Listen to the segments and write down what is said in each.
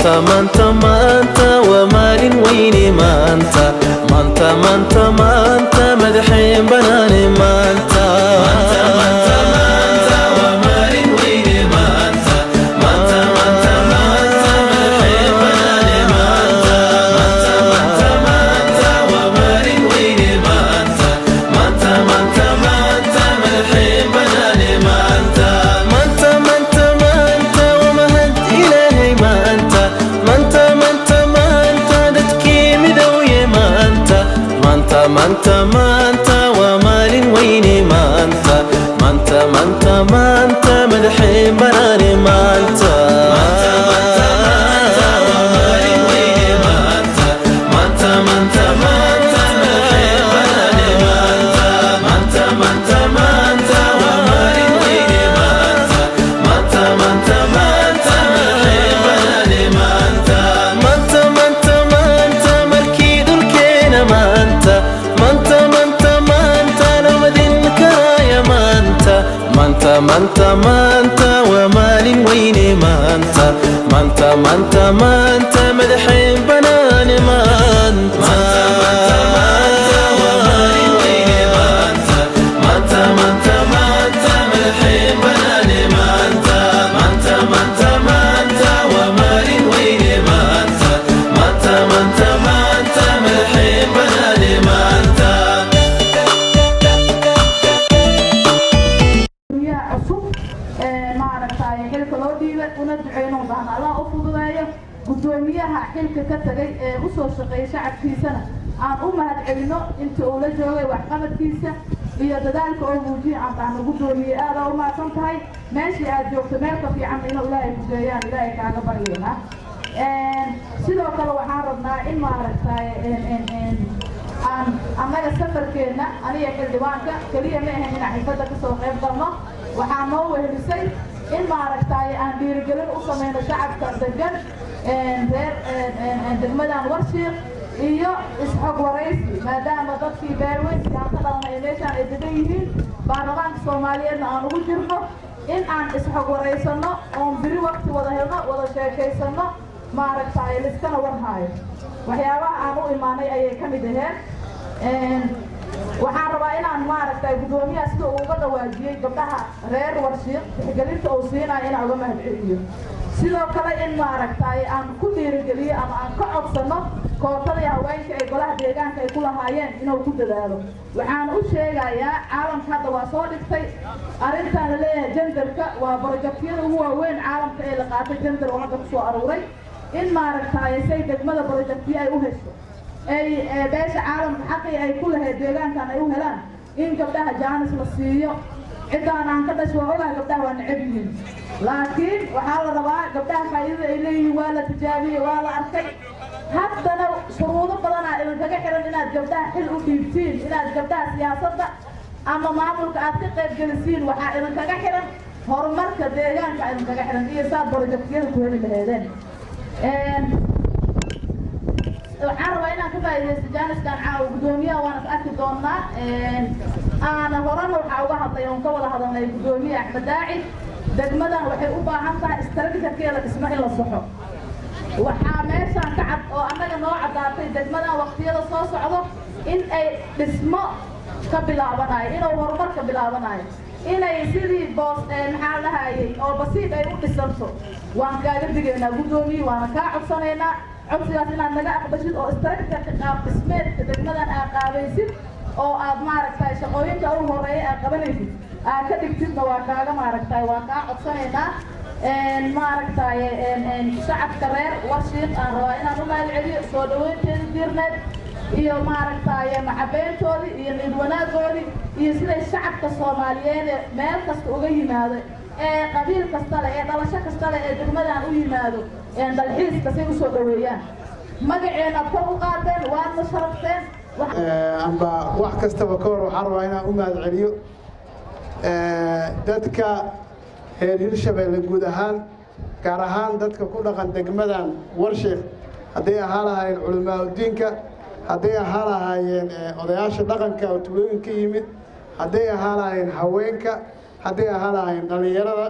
مانتا ومال ويني مانتا مانتا مدحين بناني مانتا مانتا ومال ويني مانتا مانتا مدحين بناني مانتا مانتا ومال ويني مانتا مانتا مدحين بناني مانتا مانتا ومهد إلهي مانتا مانتا دتكي مدوية مانتا ومال ويني مانتا مانتا مدحين بناني مانتا مانتا ومال ويني مانتا مانتا مدحين بناني مانتا مانتا ومال ويني مانتا مانتا مدحين بناني مانتا مانتا مركيد الكينة مانتا لمدين كرايا مانتا ومال ويني مانتا مانتا مدحين بناني مانتا ومال ويني مانتا مانتا مدحين بناني مانتا مانتا ومال ويني مانتا مانتا مدحين بناني مانتا gudoomiyaha xilka ka tagay ee u soo shaqeeyay shacabkiisana aan u mahad celino inta uu la joogay waxqabadkiisa iyo dadaalka oo muujiyay aan gudoomiye aad u mahadsan tahay meeshii aad joogto meel ka fiican inuu ilaahay ku geeyaan ilaahay kaaga baryeena sidoo kale waxaan rabnaa in maaragtay aan annaga safarkeena aniga xildhibaanka kaliya ma ahayn inaan xifada ka soo qayb galno waxaan noo wehelisay in maaragtay aan dhiirigelin u sameyno shacabka degan reer degmadan Warshiiq iyo isxog waraysi maadaama dadkii beerweynta aan ka dhalanay meeshaan ay degan yihiin baarlamaanka Soomaaliyeedna aan ugu jirno in aan isxog waraysano oo biri waqti wada helno wada sheekaysano maaragtay liskana warhaayo waxyaabaha aan u imaanay ayay ka mid aheen waxaan rabaa inaan maaragtay gudoomiyaha sida uu uga dhawaajiyay gabdhaha reer Warshiiq tixgelinta uu siinayo inaan uga mahad celiyo sidoo kale in maaragtay aan ku dhiirigeliyo ama aan ka codsano koontada haweenka ee golaha deegaanka ay ku lahaayeen inuu ku dadaalo waxaan u sheegayaa caalamka hadda waa soo dhigtay arrintan la leeyahay genderka waa barojectyada ugu waaweyn caalamka ee la qaatay gender oo hadda ku soo aruuray in maaragtay say degmada barojectyo ay u hesho ay beesha caalamka xaqii ay ku lahayd deegaankan ay u helaan in gabdhaha jaanis la siiyo cidaan aan ka dhasho waa ogahay gabdhaha waa necab yihiin laakiin waxaa la rabaa gabdhaha faa'iidada ay leeyihiin waa la tijaabiyey waa la arkay haddana shuruudo badanaa idinkaga xiran inaad gabdhaha xil u dhiibtiin inaad gabdhaha siyaasadda ama maamulka aad ka qayb gelisiin waxaa idinkaga xiran horumarka deegaanka idinkaga xiran iyo saad barojectyada ku heli laheedeen waxaan rabaa inaan ka faa'iidaysto jaaniskan caawa gudoomiyaha waan is arki doonaa aana horena waxaa uga hadlay oon ka wada hadalnay gudoomiye Axmed Daaci degmadan waxay u baahan tahay istaraatiijiyadeeda dhismo in la saxo waxaa meeshaan ka cad oo annaga noo cadaatay degmadan waqtiyada soo socdo in ay dhismo ka bilaabanayo inuu horumar ka bilaabanayo inay sidii boos maxaa lahayay oo basiid ay u dhisanto waan kaaga digaynaa gudoomiye waana kaa codsanaynaa codsigaas inaad naga aqbashid oo istaraatiijiyadka qaab dhismeedka degmadan aad qaabaysid oo aad maaragtay shaqooyinka ugu horeeya aad qabanaysid aad ka dhigtidna waa kaaga maaragtay waa kaa codsanaynaa maaragtay shacabka reer Warshiiq aan rabaa inaan u mahad celiyo soo dhaweynteeda diirneed iyo maaragtay maxabeyntoodii iyo nid wanaagoodii iyo siday shacabka Soomaaliyeed meel kasta uga yimaado ee qabiil kasta leh ee dhalasho kasta leh ee degmadan u yimaado dalxiiska si u soo dhaweeyaan magaceena kor u qaadeen waana sharafteen amba wax kastaba ka hor waxaan rabaa inaan u mahad celiyo dadka reer Hirshabeelle guud ahaan gaar ahaan dadka ku dhaqan degmadan Warshiiq hadday ahaan lahaayeen culimaadudiinka hadday ahaan lahaayeen odayaasha dhaqanka oo tuulooyinka yimid hadday ahaan lahaayeen haweenka hadday ahaan lahaayeen dhalinyarada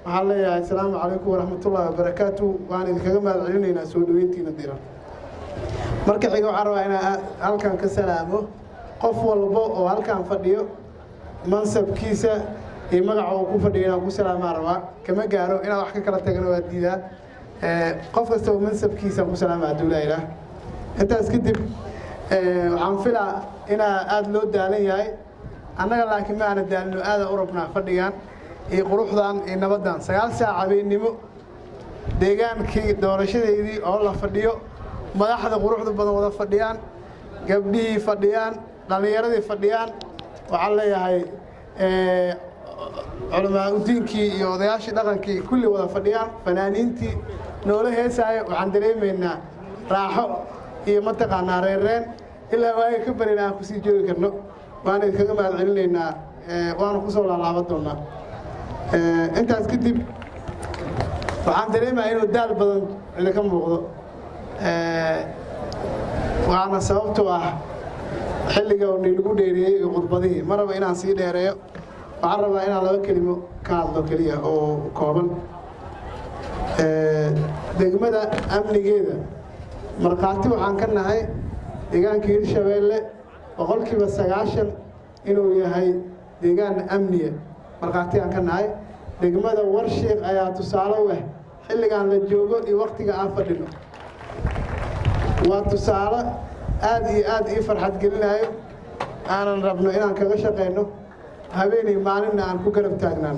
waxaan leeyahay asalaamu calaykum waraxmatullaahi wabarakaatu waan idinkaga mahad celinaynaa soo dhaweyntiina diran marka xiga waxaan rabaa inaan halkan ka salaamo qof walba oo halkan fadhiyo mansabkiisa iyo magaca uu ku fadhiyo inaan ku salaamaa rabaa kama gaaro inaan wax ka kala tagano waa diidaa qof kasta oo mansabkiisa ku salaamaa hadduu laa ilaah intaas kadib waxaan filaa inaa aada loo daalan yahay annaga laakiin ma aana daalino aada u rabnaa fadhigan iyo quruxdan iyo nabaddan 9 saac habeennimo deegaankii doorashadeedii oo la fadhiyo madaxda quruxda badan wada fadhiyaan gabdhihii fadhiyaan dhallinyaradii fadhiyaan waxaan leeyahay culamaa udiinkii iyo odayaashii dhaqankii kulli wada fadhiyaan fanaaniintii noola heesaayo waxaan dareemaynaa raaxo iyo mataqaanaa reerreen ilaa waaga ka barin aan kusii joogi karno waan idinkaga mahad celinaynaa waanu ku soo laalaaban doonaa intaas kadib waxaan dareemayaa inuu daal badan idinka muuqdo waana sababtoo ah xilliga uu nilagu dheereeyey iyo khudbadihii ma raba inaan sii dheereeyo waxaan rabaa inaan 2 kelimo ka hadlo keliya oo kooban degmada amnigeeda markhaati waxaan ka nahay deegaanka Hirshabeelle 9% inuu yahay deegaan amniya markhaati aan ka nahay degmada Warshiiq ayaa tusaale u ah xilligan la joogo iyo waqtiga aan fadhino waa tusaale aad iyo aad ii farxad gelinayo aanan rabno inaan kaga shaqeyno habeenay maalinna aan ku garab taagnaan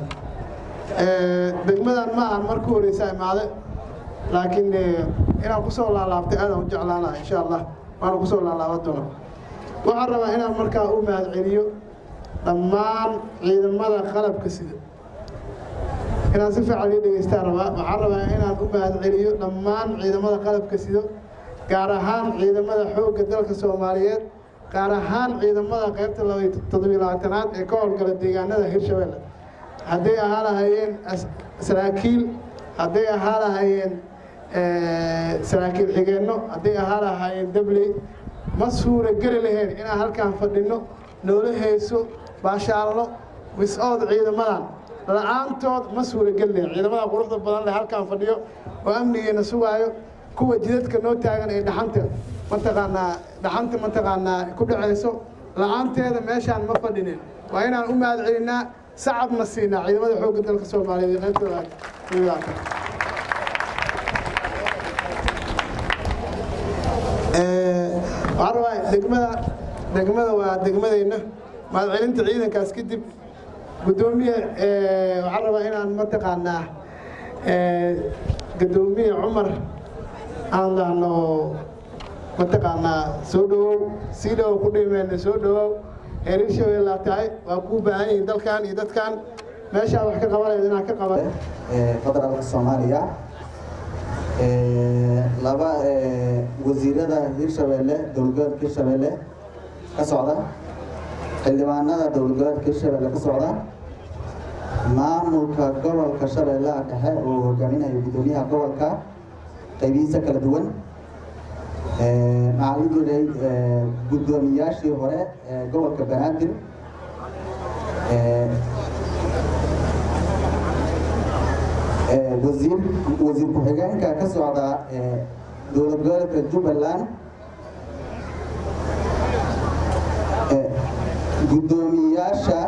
degmadan ma aan markii horeysa imaade laakiin inaan ku soo laalaabtay aad aan u jeclaanahay insha Allah waan ku soo laalaaban doonaa waxaan rabaa inaan markaa u mahad celiyo dhammaan ciidamada qalabka sida inaan si fiican u dhageystaan rabaa waxaan rabaa inaan u mahad celiyo dhammaan ciidamada qalabka sida gaar ahaan ciidamada xoogga dalka Soomaaliyeed gaar ahaan ciidamada qaybta 27aad ee ka howlgala deegaanada Hirshabeelle hadday ahaan lahaayeen saraakiil hadday ahaan lahaayeen saraakiil xigeenno hadday ahaan lahaayeen dabley ma suura geli lahayn inaan halkaan fadhino noola heeso baashaalno wis'ood ciidamadan la'aantood ma suura geli lahayn ciidamada quruxda badan leh halkaan fadhiyo oo amnigeena sugaayo kuwa jidadka noo taagan ee dhaxanta mataqaanaa ku dhacayso la'aanteeda meeshaan ma fadhinin waa inaan u mahad celinaa sacabna siinaa ciidamada xoogga dalka Soomaaliyeed ee qaybtooda waxaan rabaa degmada waa degmadeenna mahad celinta ciidankaas kadib gudoomiye waxaan rabaa inaan mataqaanaa gudoomiye Cumar aan dhahno mataqaanaa soo dhawow sii dhawow ku dhimeena soo dhawow Hirshabeelle tahay waa ku baahan yihiin dalkan iyo dadkan meesha wax ka qabanayna inaan ka qaban federaalka Soomaaliya laba wasiirada Hirshabeelle dowladda Hirshabeelle ka socda xildhibaanada dowladda Hirshabeelle ka socda maamulka gobolka Shabeellaha Dhexe oo hogaaminayo gudoomiyaha gobolka qaybihiisa kala duwan macalimiinta gudoomiyaashii hore gobolka Banaadir wasiir ku-xigeenka ka socda dowlad gobolka Jubbaland gudoomiyaasha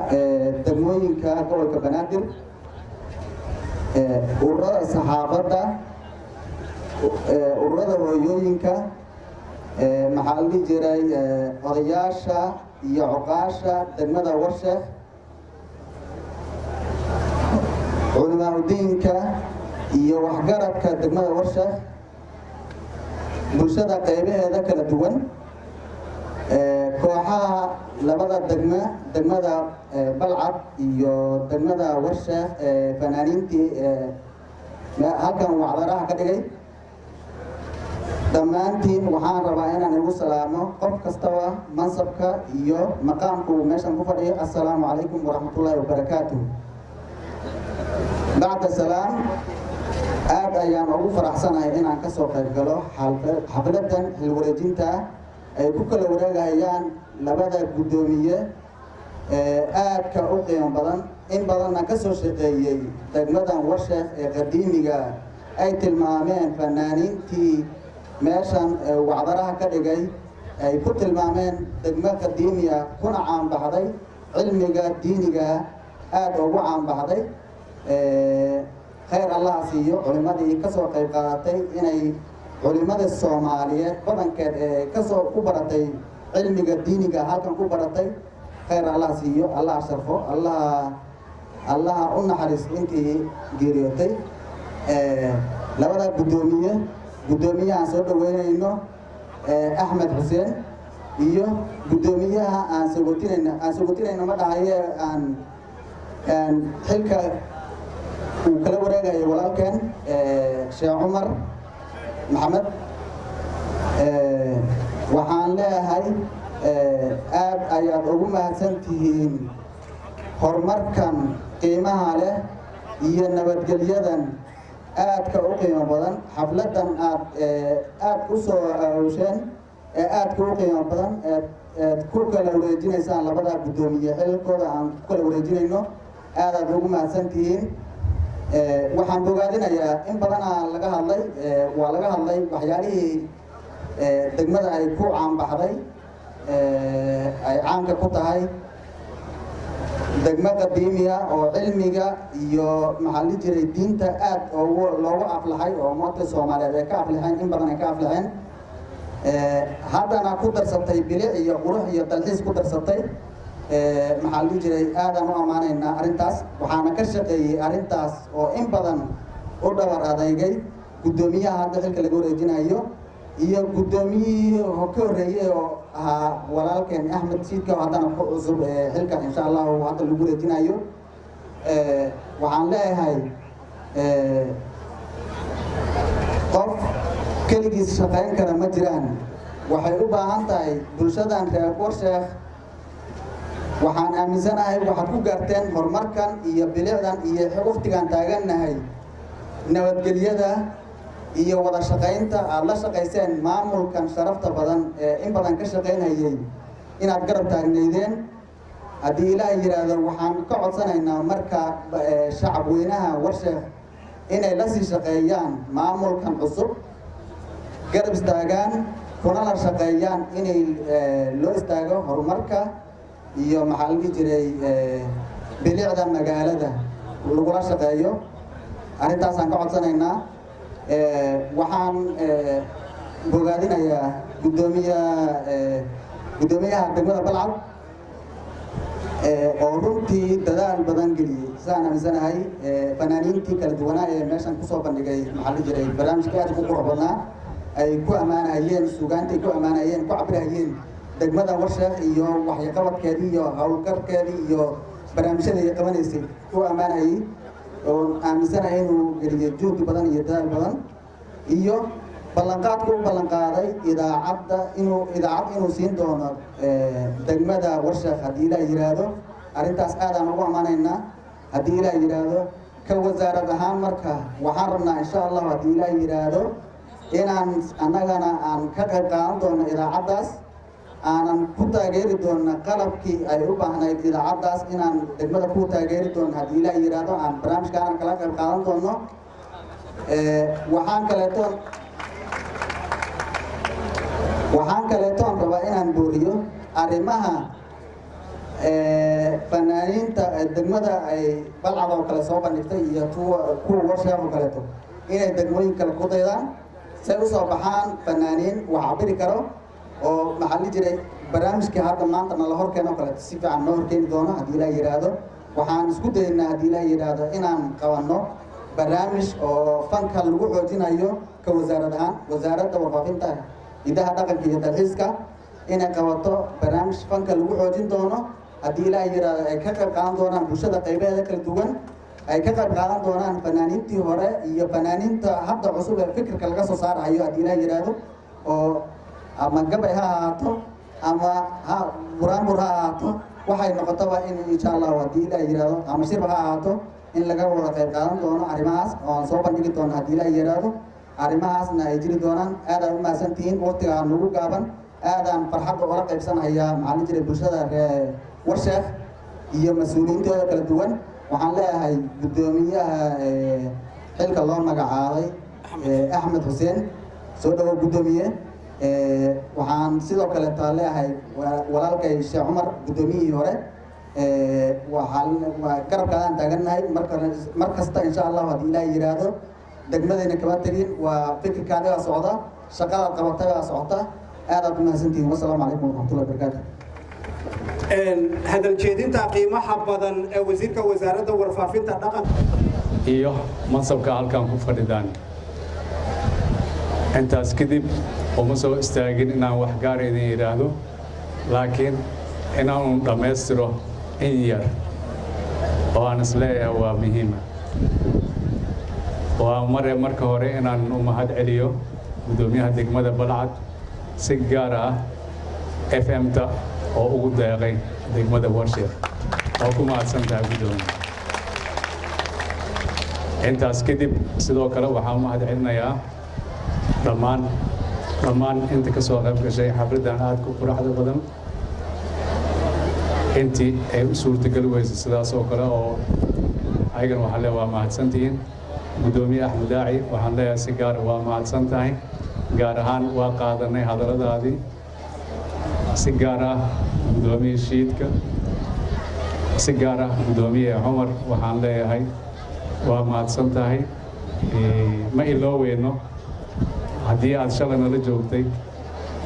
degmooyinka gobolka Banaadir ururada saxaafadda ururada hooyooyinka maxaa la dhihi jiray odayaasha iyo cuqaasha degmada Warshiiq culamaa udiinka iyo waxgaradka degmada Warshiiq bulshada qaybaheeda kala duwan kooxaha labada degmada Balcad iyo degmada Warshiiq fanaaniintii halkan wacdaraha ka dhigay dhammaantiin waxaan rabaa inaan igu salaamo qof kastaba mansabka iyo maqaamku meeshan ku fadhiyo assalaamu calaykum waraxmatullaahi wabarakaatuh bacda salaam aad ayaan ugu faraxsanahay inaan ka soo qayb galo xafladan xilwareejinta ay ku kala wareegayaan labada gudoomiye aadka u qiimo badan in badanna ka soo shaqeeyey degmadan warsheekh ee qadiimiga ay tilmaameen fanaaniintii meeshan wacdaraha ka dhigay ay ku tilmaameen degmo qadiimi ah kuna caanbaxday cilmiga diiniga aad ugu caanbaxday khayr allah siiyo culimadii ka soo qayb qaadatay inay culimada Soomaaliyeed badankeed ee ka soo ku baratay cilmiga diiniga halkan ku baratay khayr allah siiyo allah sharfo allah u naxariis intii geeriyootay labada gudoomiyaha soo dhaweynayno Axmed Xuseen iyo gudoomiyaha aan sagotinayno ma dhahaye aan xilka uu kala wareegayo walaalkeen Sheekh Umar Maxamed waxaan leeyahay aad ayaad ugu mahadsantihiin horumarkan qiimaha leh iyo nabadgelyadan aadka u qiimo badan xafladan aad u soo aawsheen aadka u qiimo badan ku kala wareejinaysaan labada gudoomiye xilkooda aan ku kala wareejinayno aad ugu mahadsantihiin waxaan bogaadinayaa in badan laga hadlay waxyaalihii degmada ay ku caanbaxday ay caanka ku tahay degmo qadiimiya oo cilmiga iyo maxaa la jiray diinta aad loogu aflaxay oo ummadda Soomaaliyeed ay ka aflaxeen in badan ay ka aflaxeen haddana ku darsatay bilic iyo qurux iyo dalxiis ku darsatay maxaa la jiray aadaan u amaanaynaa arrintaas waxaana ka shaqeeyey arrintaas oo in badan u dhawar adeegay gudoomiyaha hadda xilka laga wareejinayo iyo gudoomiyihii ka horeeyay oo ahaa walaalkeen Axmed Siidka oo haddana ku cusub xilka insha Allah hadda lagu wareejinayo waxaan leeyahay qof keligiis shaqayn kara ma jiraan waxay u baahan tahay bulshadan reer Warsheekh waxaan aaminsanahay waxaad ku gaarteen horumarkan iyo bilicdan iyo waqtigan taagannahay nabadgelyada iyo wada shaqaynta aad la shaqayseen maamulkan sharafta badan ee in badan ka shaqaynayay inaad garab taagneydeen haddii Ilaahay yiraahdo waxaan ka codsanaynaa marka shacab weynaha Warsheekh inay la sii shaqeeyaan maamulkan cusub garab istaagaan kuna la shaqeeyaan inay loo istaago horumarka iyo maxaa la jiray bilicda magaalada lagula shaqeeyo arrintaas aan ka codsanaynaa waxaan bogaadinayaa gudoomiyaha degmada Balcad oo runtii dadaal badan geliyay saan aaminsanahay fanaaniintii kala duwanaa ee meeshan ku soo bandhigay maxaa la jiray barnaamijka aad ku qurux badnaa ay ku amaanayeen suugaanta ay ku amaanayeen ku cabirayeen degmada Warsheekh iyo waxqabadkeedii iyo hawlkarkeedii iyo barnaamijyada ay qabanaysay ku amaanayay oo aaminsanahay inuu geliyay juhdi badan iyo dadaal badan iyo ballanqaadku ballanqaaday idaacad inuu siin doono degmada Warsheekh haddii Ilaahay yiraahdo arrintaas aad aan ugu amaanaynaa haddii Ilaahay yiraahdo ka wasaarad ahaan marka waxaan rabnaa insha Allah haddii Ilaahay yiraahdo inaan annagana aan ka qayb qaadan doono idaacadaas aanan ku taageeri doono qalabkii ay u baahnayd idaacadaas inaan degmada ku taageeri doono haddii Ilaahay yiraahdo aan barnaamijkan kala qayb qaadan doono waxaan kaleeto rabaa inaan booriyo arrimaha fanaaniinta degmada ay Balcad oo kale soo bandhigtay iyo kuwa Warsheekh oo kaleeto inay degmooyin kale ku daydaan si ay u soo baxaan fanaaniin wax cabiri karo oo maxaa la jiray barnaamijkii hadda maanta la horkeeno kale si fiican noo horkeeni doono haddii Ilaahay yiraahdo waxaan isku daynaa haddii Ilaahay yiraahdo inaan qabanno barnaamij oo fanka lagu xoojinayo ka wasaarad ahaan wasaaradda warfaafinta idaha dhaqanka iyo dalxiiska inay qabato barnaamij fanka lagu xoojin doono haddii Ilaahay yiraahdo ay ka qayb qaadan doonaan bulshada qaybaheeda kala duwan ay ka qayb qaadan doonaan fanaaniintii hore iyo fanaaniinta hadda cusub ee fikirka laga soo saarayo haddii Ilaahay yiraahdo oo ama gabay ha ahaato ama buraanbur ha ahaato waxay noqotaba in insha Allah haddii Ilaahay yiraahdo ama shirba ha ahaato in laga wada qayb qaadan doono arrimahaas oo soo bandhigi doono haddii Ilaahay yiraahdo arrimahaasna ay jiri doonaan aad u mahadsantihiin waqtiga nagu gaaban aadaan farxad oo la qaybsanayaa maxaa la jiray bulshada reer Warsheekh iyo mas'uuliyiintooda kala duwan waxaan leeyahay guddoomiyaha xilka loo magacaabay Axmed Xuseen soo dhawo guddoomiye waxaan sidoo kale taa leeyahay walaalkay Sheekh Cumar guddoomiyihii hore waxaan garabkaadaan taagannahay markasta insha Allah haddii Ilaahay yiraahdo degmadayna kama tagin waa fikirkaada socda shaqada qabatay socota aad u mahadsantihiin wassalaamu calaykum waraxmatullahi wabarakaatuh hadal jeedinta qiimaha badan ee wasiirka wasaaradda warfaafinta dhaqanka iyo mansabka halkan ku fadhidaan intaas kadib uma soo istaagin inaan wax gaar idin yidhaahdo laakiin inaanu dhammaystiro in yar oo aan isleeyahay waa muhiima waa marka hore inaan u mahad celiyo guddoomiyaha degmada Balcad si gaar ah FM-ta oo ugu deeqay degmada Warshiq oo ku mahadsantahay guddoomiye intaas kadib sidoo kale waxaan u mahad celinayaa dhammaan inta ka soo qayb gashay xafladan aad ku quruxda badan intii ay u suurtagal weysay sidaas oo kale oo ayagana waxaan leeyahay waa mahadsantihiin guddoomiye Axmed Daaci waxaan leeyahay si gaar waa mahadsan tahay gaar ahaan waa qaadanay hadalladaadii si gaar ah guddoomiye Shiidka si gaar ah guddoomiye Cumar waxaan leeyahay waa mahadsan tahay ma ilooweyno haddii aad shalay nala joogtay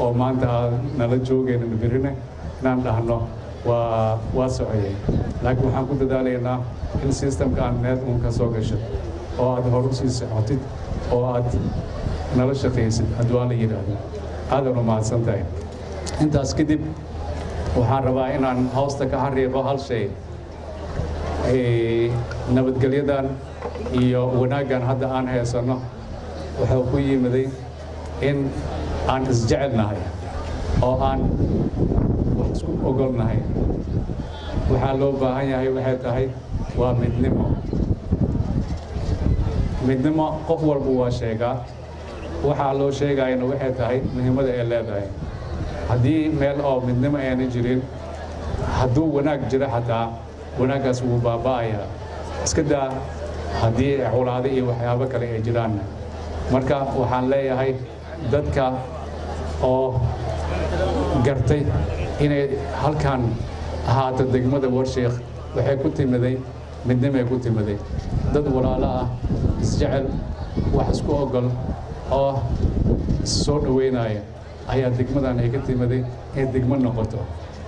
oo maanta aad nala joogayna birina inaan dhahno waa socodey laakiin waxaan ku dadaalaynaa in systemka aan net uun ka soo gasho oo aad hor u sii socotid oo aad nala shaqaysid haddii waa la yidhaahdo aadaan u mahadsan tahay intaas kadib waxaan rabaa inaan hoosta ka xariiqo hal shay nabadgelyadan iyo wanaaggan hadda aan haysanno wuxuu ku yimiday in aan isjecelnahay oo aan wax isku ogolnahay waxaa loo baahan yahay waxay tahay waa midnimo qof walba waa sheegaa waxaa loo sheegayana waxay tahay muhiimada ay leedahay haddii meel oo midnimo ayna jirin hadduu wanaag jiro xataa wanaaggaas wuu baaba'ayaa iska daa haddii culaado iyo waxyaabo kale ay jiraan marka waxaan leeyahay dadka oo gartay inay halkan ahaato degmada Warshiq waxay ku timiday midnimay ku timiday dad walaalo ah isjecel wax isku ogol oo soo dhaweynaya ayaa degmadan ay ka timiday in degmo noqoto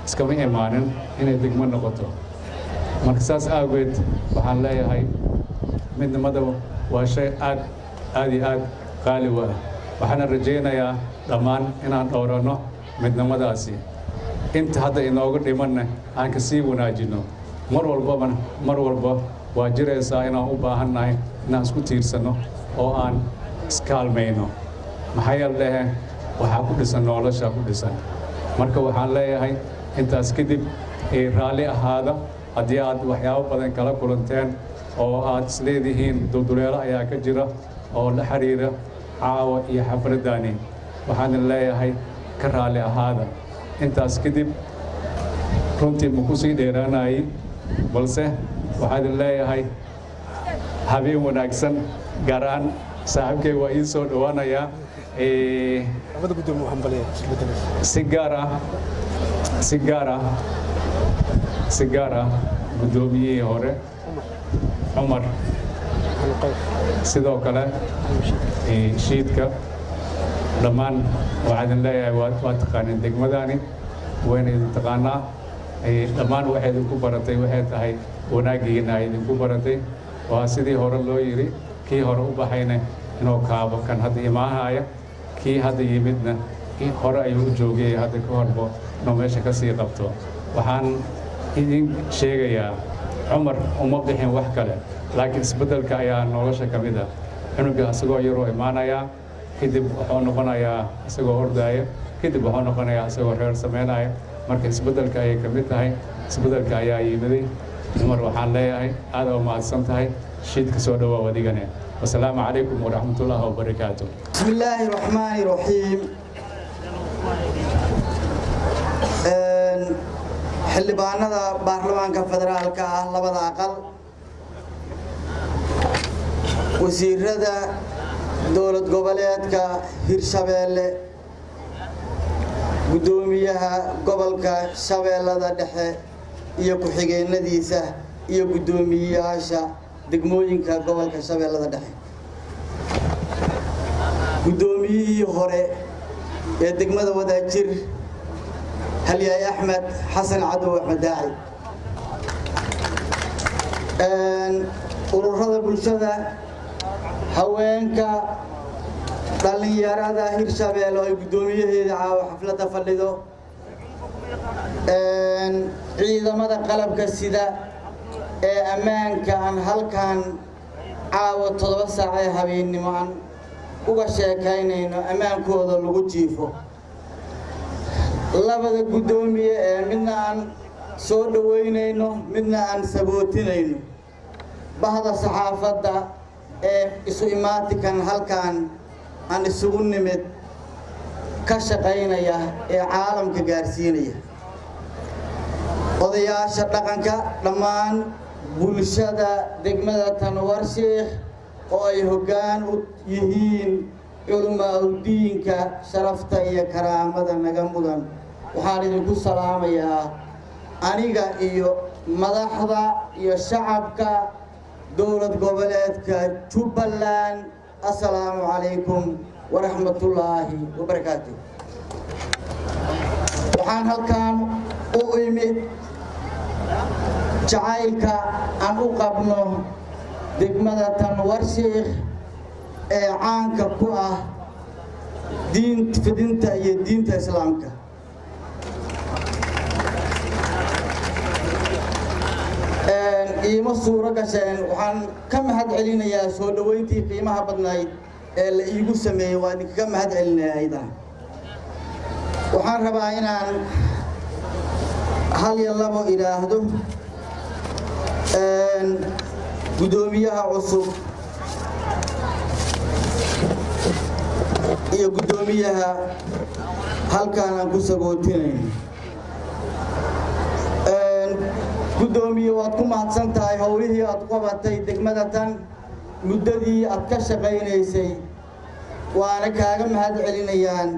iskama imaanin inay degmo noqoto marka saas aageed waxaan leeyahay midnimada waa shay aad iyo aad qaali u ah waxaana rajaynayaa dhammaan inaan dhowrano midnimadaasi inta hadda inoogu dhimanna aan ka sii wanaajino mar walba waa jiraysaa inaan u baahannahay inaan isku tiirsano oo aan iskaalmayno maxaa yeelay waxaa ku dhisan nolosha ku dhisan marka waxaan leeyahay intaas kadib raalli ahaada haddii aad waxyaabo badan kala kulanteen oo aad isleedihiin dulduleelo ayaa ka jira oo la xiriira caawa iyo xafladani waxaan leeyahay ka raalli ahaada intaas kadib runtii ma ku sii dheeraanayay balse waxaan leeyahay habeen wanaagsan gaar ahaan saaxiibkay waa ii soo dhawaanayaa si gaar ah guddoomiyihii hore Cumar sidoo kale Shiidka dhammaan waxaan leeyahay waa taqaaniin degmadani wayna idin taqaanaa dhammaan waxay idinku baratay waxay tahay wanaagiina idinku baratay waa sidii hore loo yiri kii hore u baxayna inuu kaabo kan hadda imaahaya kii hadda yimidna hore ayuu u joogay hadda ka horbo inuu meesha ka sii qabto waxaan idin sheegayaa Cumar uma bixin wax kale laakiin isbedelka ayaa nolosha ka mid ah cunuga asagoo yaroo imaanaya kadib wuxuu noqonayaa asagoo ordaya kadib wuxuu noqonayaa asagoo reer sameynaya marka isbedelka ayay ka mid tahay isbedelka ayaa yimiday Cumar waxaan leeyahay aad u mahadsan tahay Shiidka soo dhawaad adigana wassalaamu calaykum waraxmatullaahi wabarakaatuh bismillaahi raxmaani raxiim xildhibaanada baarlamaanka federaalka ah labada aqal wasiirada dowlad goboleedka Hirshabeelle gudoomiyaha gobolka Shabeellada Dhexe iyo ku-xigeenadiisa iyo gudoomiyaasha degmooyinka gobolka Shabeellada Dhexe gudoomiyihii hore ee degmada Wadajir Halyaay Axmed Xasan Cadow Axmed Daaci ururada bulshada haweenka dhalinyarada Hirshabeelle oo gudoomiyaheeda caawa xafladda fadhido ciidamada qalabka sida ee ammaanka aan halkan caawa 7 saac ee habeenimo aan uga sheekaynayno ammaankooda lagu jiifo labada gudoomiye ee midna aan soo dhaweynayno midna aan sabootinayno bahda saxaafadda ee isu imaatikan halkan aan isugu nimid ka shaqaynaya ee caalamka gaarsiinaya odayaasha dhaqanka dhammaan bulshada degmada Warshiikh oo ay hoggaan u yihiin culumaaddinka sharafta iyo karaamada naga mudan waxaan idinku salaamayaa aniga iyo madaxda iyo shacabka dowlad goboleedka Jubbaland السلام عليكم ورحمة الله وبركاته waxaan halkan u imid jacaylka aan u qabno degmada Warshiikh ee caanka ku ah fidinta iyo diinta islaamka iima suura gasheen waxaan ka mahad celinayaa soo dhaweyntii qiimaha badnayd ee la iigu sameeyay waan ka mahad celinayaa waxaan rabaa inaan hal iyo labo ilaahdo gudoomiyaha cusub iyo gudoomiyaha halkaan aan ku sagootinayno gudoomiye waad ku mahadsan tahay howlihii aad qabatay degmada tan muddadii aad ka shaqaynaysay waana kaaga mahad celinayaan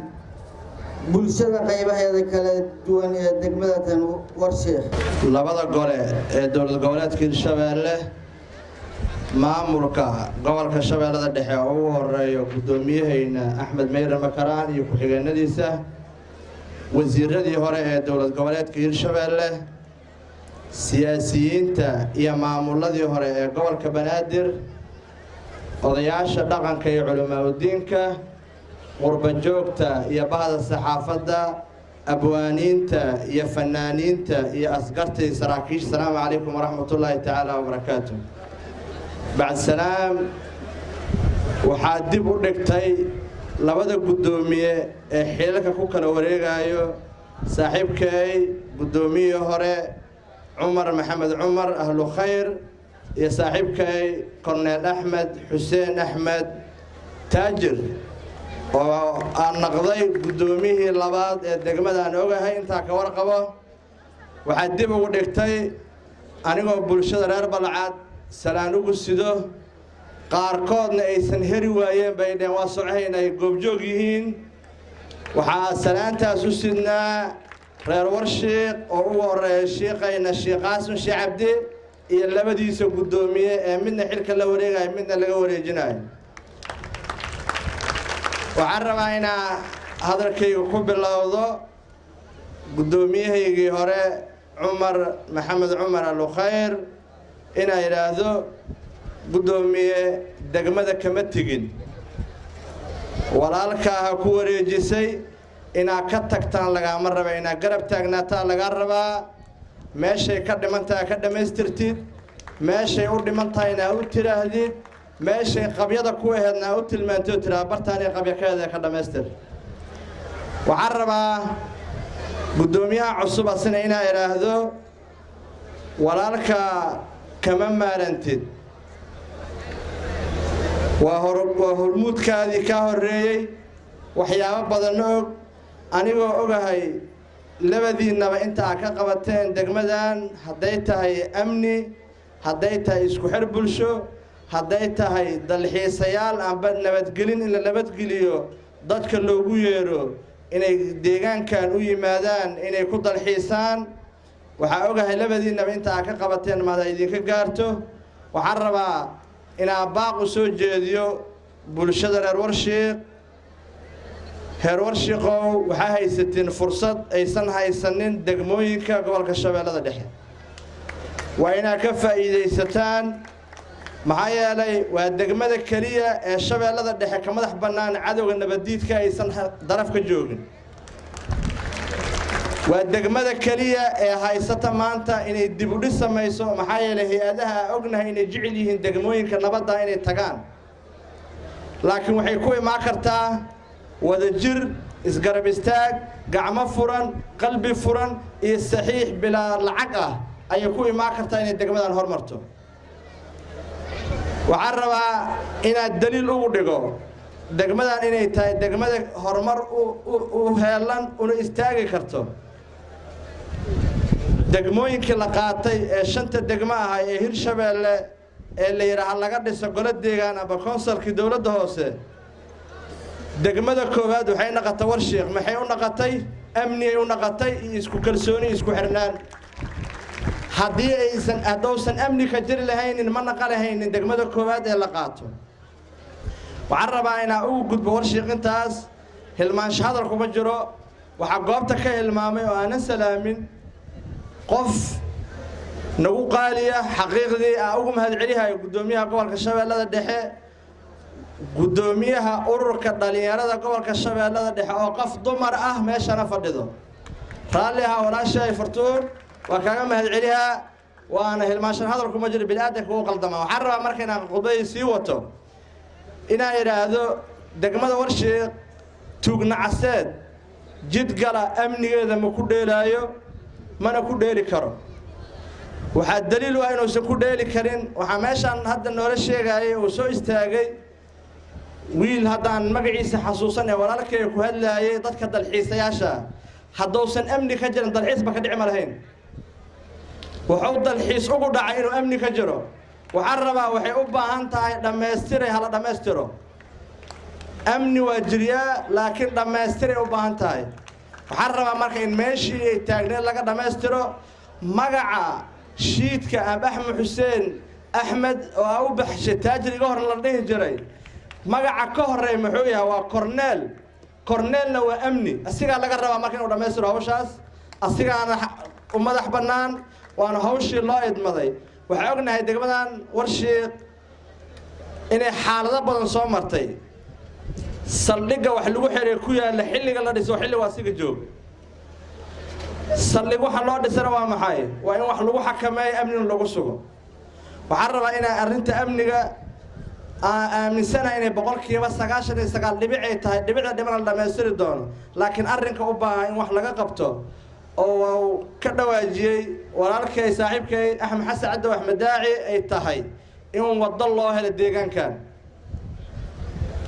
bulshada qaybaheeda kala duwan ee degmada Warshiikh labada gole ee dowlad goboleedka Hirshabeelle maamulka gobolka Shabeellada Dhexe oo ugu horeeyo gudoomiyahayna Axmed Meyre Makaraan iyo ku-xigeenadiisa wasiiradii hore ee dowlad goboleedka Hirshabeelle siyaasiyiinta iyo maamuladii hore ee gobolka Banaadir odayaasha dhaqanka iyo culumaaddinka qurbanjoogta iyo bahda saxaafadda abwaaniinta iyo fanaaniinta iyo askartii saraakiisha salaamu calaykum waraxmatullaahi tacaala wabarakaatuh bacd salaam waxaa dib u dhigtay labada gudoomiye ee xilalka ku kala wareegayo saaxiibkay gudoomiyihii hore عمر محمد عمر أهل خير يا صاحبك كورنيل أحمد حسين أحمد تاجر والنقضي قدوميه اللباد الدقمة أنا أوجه أنت كورقبة وحديه ودكتي أنا أقول بلشة الأربع العاد سلانو قصده قاركودنا يسنهري وياه بين واسعين يقوم جوجيهين وحاسلان تاسوسنا reer Warshiikh oo ugu horeeyay sheekayna Sheekh Qaasim Sheekh Cabdi iyo labadiisa gudoomiye ee midna xilka la wareegay midna laga wareejinayo waxaan rabaa inaan hadalkayga ku bilowdo gudoomiyahaygi hore Umar Maxamed Umar Al-Khayr inay yiraahdo gudoomiye degmada kama tigin walaalka ku wareejisay inaa ka tagtaan laga ma raba inaa garab taagnaataa laga rabaa meeshay ka dhimantaa ka dhameystirtid meeshay u dhimantaa inaa u tiraahdid meeshay qabyada ku aheedna u tilmaantay tiraa bartaan ee qabyakeeda ka dhameystir waxaan rabaa gudoomiyaha cusub asina inaa yiraahdo walaalka kama maarantid waa hormuudkaadii ka horeeyay waxyaabo badan og anigoo ogahay labadiinaba inta ka qabateen degmadan haday tahay amni haday tahay isku xir bulsho hadday tahay dalxiisayaal amba nabadgelin in la nabadgeliyo dadka loogu yeero inay deegaankan u yimaadaan inay ku dalxiisaan waxaa ogahay labadiinaba inta aad ka qabateen maada idinka gaarto waxaan rabaa inaan baaq u soo jeediyo bulshada reer Warshiiq heer Warshiiqow waxaa haysatiin fursad aysan haysanin degmooyinka gobolka Shabeellada Dhexe waa inaad ka faa'iideysataan maxaa yeelay waa degmada kaliya ee Shabeellada Dhexe ka madax bannaan cadowga nabadiidka aysan daraf ka joogin waa degmada kaliya ee haysata maanta inay dib u dhis samayso maxaa yeelay hay'adaha ognahay inay jecel yihiin degmooyinka nabadda inay tagaan laakiin waxay ku imaan kartaa wadajir isgarab istaag gacmo furan qalbi furan iyo saxiix bilaa lacag ah ayay ku imaan kartaa inay degmadan hormarto waxaan rabaa inaad daliil ugu dhigo degmadan inay tahay degmada horumar u heelan una istaagi karto degmooyinkii la qaatay ee shanta degmo ah ee Hirshabeelle ee la yiraahdo laga dhiso golo deegaan aba konsolkii dawladda hoose degmada koowaad waxay noqotay Warshiiq maxay u noqotay amni ay u noqotay isku kalsooni isku xirnaan haddii aysan adowsan amni ka jiri lahayn ma naqalahayn degmada koowaad ee la qaato waxaan rabaa inaan ugu gudbo Warshiiq intaas hilmaansho hadal kuma jiro waxa goobta ka hilmaamay oo aanan salaamin qof nagu qaaliya xaqiiqdii aan ugu mahadceliyahay gudoomiyaha gobolka Shabeellada Dhexe gudoomiyaha ururka dhalinyarada gobolka Shabeellada Dhexe oo qof dumar ah meeshana fadhido raaliha walaashay fartuur waa kaaga mahadceliyaa waana hilmaashan hadal kuma jiro bilaadanka uu qaldama waxaan rabaa marka inaan qodobay sii wato inaan yiraahdo degmada Warshiiq tuugna caseed jid gala amnigeeda ma ku dheelaayo mana ku dheeli karo waxa daliil waa inuu ku dheeli karin waxa meeshan hadda noola sheegay oo soo istaagay wiil haddaan magaciisa xasuusan ee walaalkay ku hadlaayay dadka dalxiisayaasha haddoosan amni ka jirin dalxiis ba ka dhici malahayn wuxuu dalxiis ugu dhacay inuu amni ka jiro waxaan rabaa waxay u baahan tahay dhameystiray hala dhameystiro amni waa jiriyaa laakiin dhameystiray u baahan tahay waxaan rabaa marka in meeshii ay taagneed laga dhameystiro magaca shiidka Axmed Xuseen Axmed oo u baxshay taajiriga hor la dhihi jiray magaca ka horeey muxuu yahay waa korneelna waa amni asiga laga rabaa marka inuu dhameystiro hawshaas asigaana u madax bannaan waana hawshii loo idmaday waxay ognahay degmadan Warshiiq inay xaalado badan soo martay saldhiga wax lagu xiray ku yaala xilliga la dhiso xilli waa siga joog saldhig waxa loo dhisana waa maxay waa in wax lagu xakameeyo amniga lagu sugo waxaan rabaa in arrinta amniga aaminsana inay 99% dhibic ay tahay dhibicda dhiman la dhameystiri doono laakiin arrinka u baahan in wax laga qabto oo ka dhawaajiyay walaalkay saaxiibkay Axmed Xasan Cabdi Axmed Daaci ay tahay in wada loo helo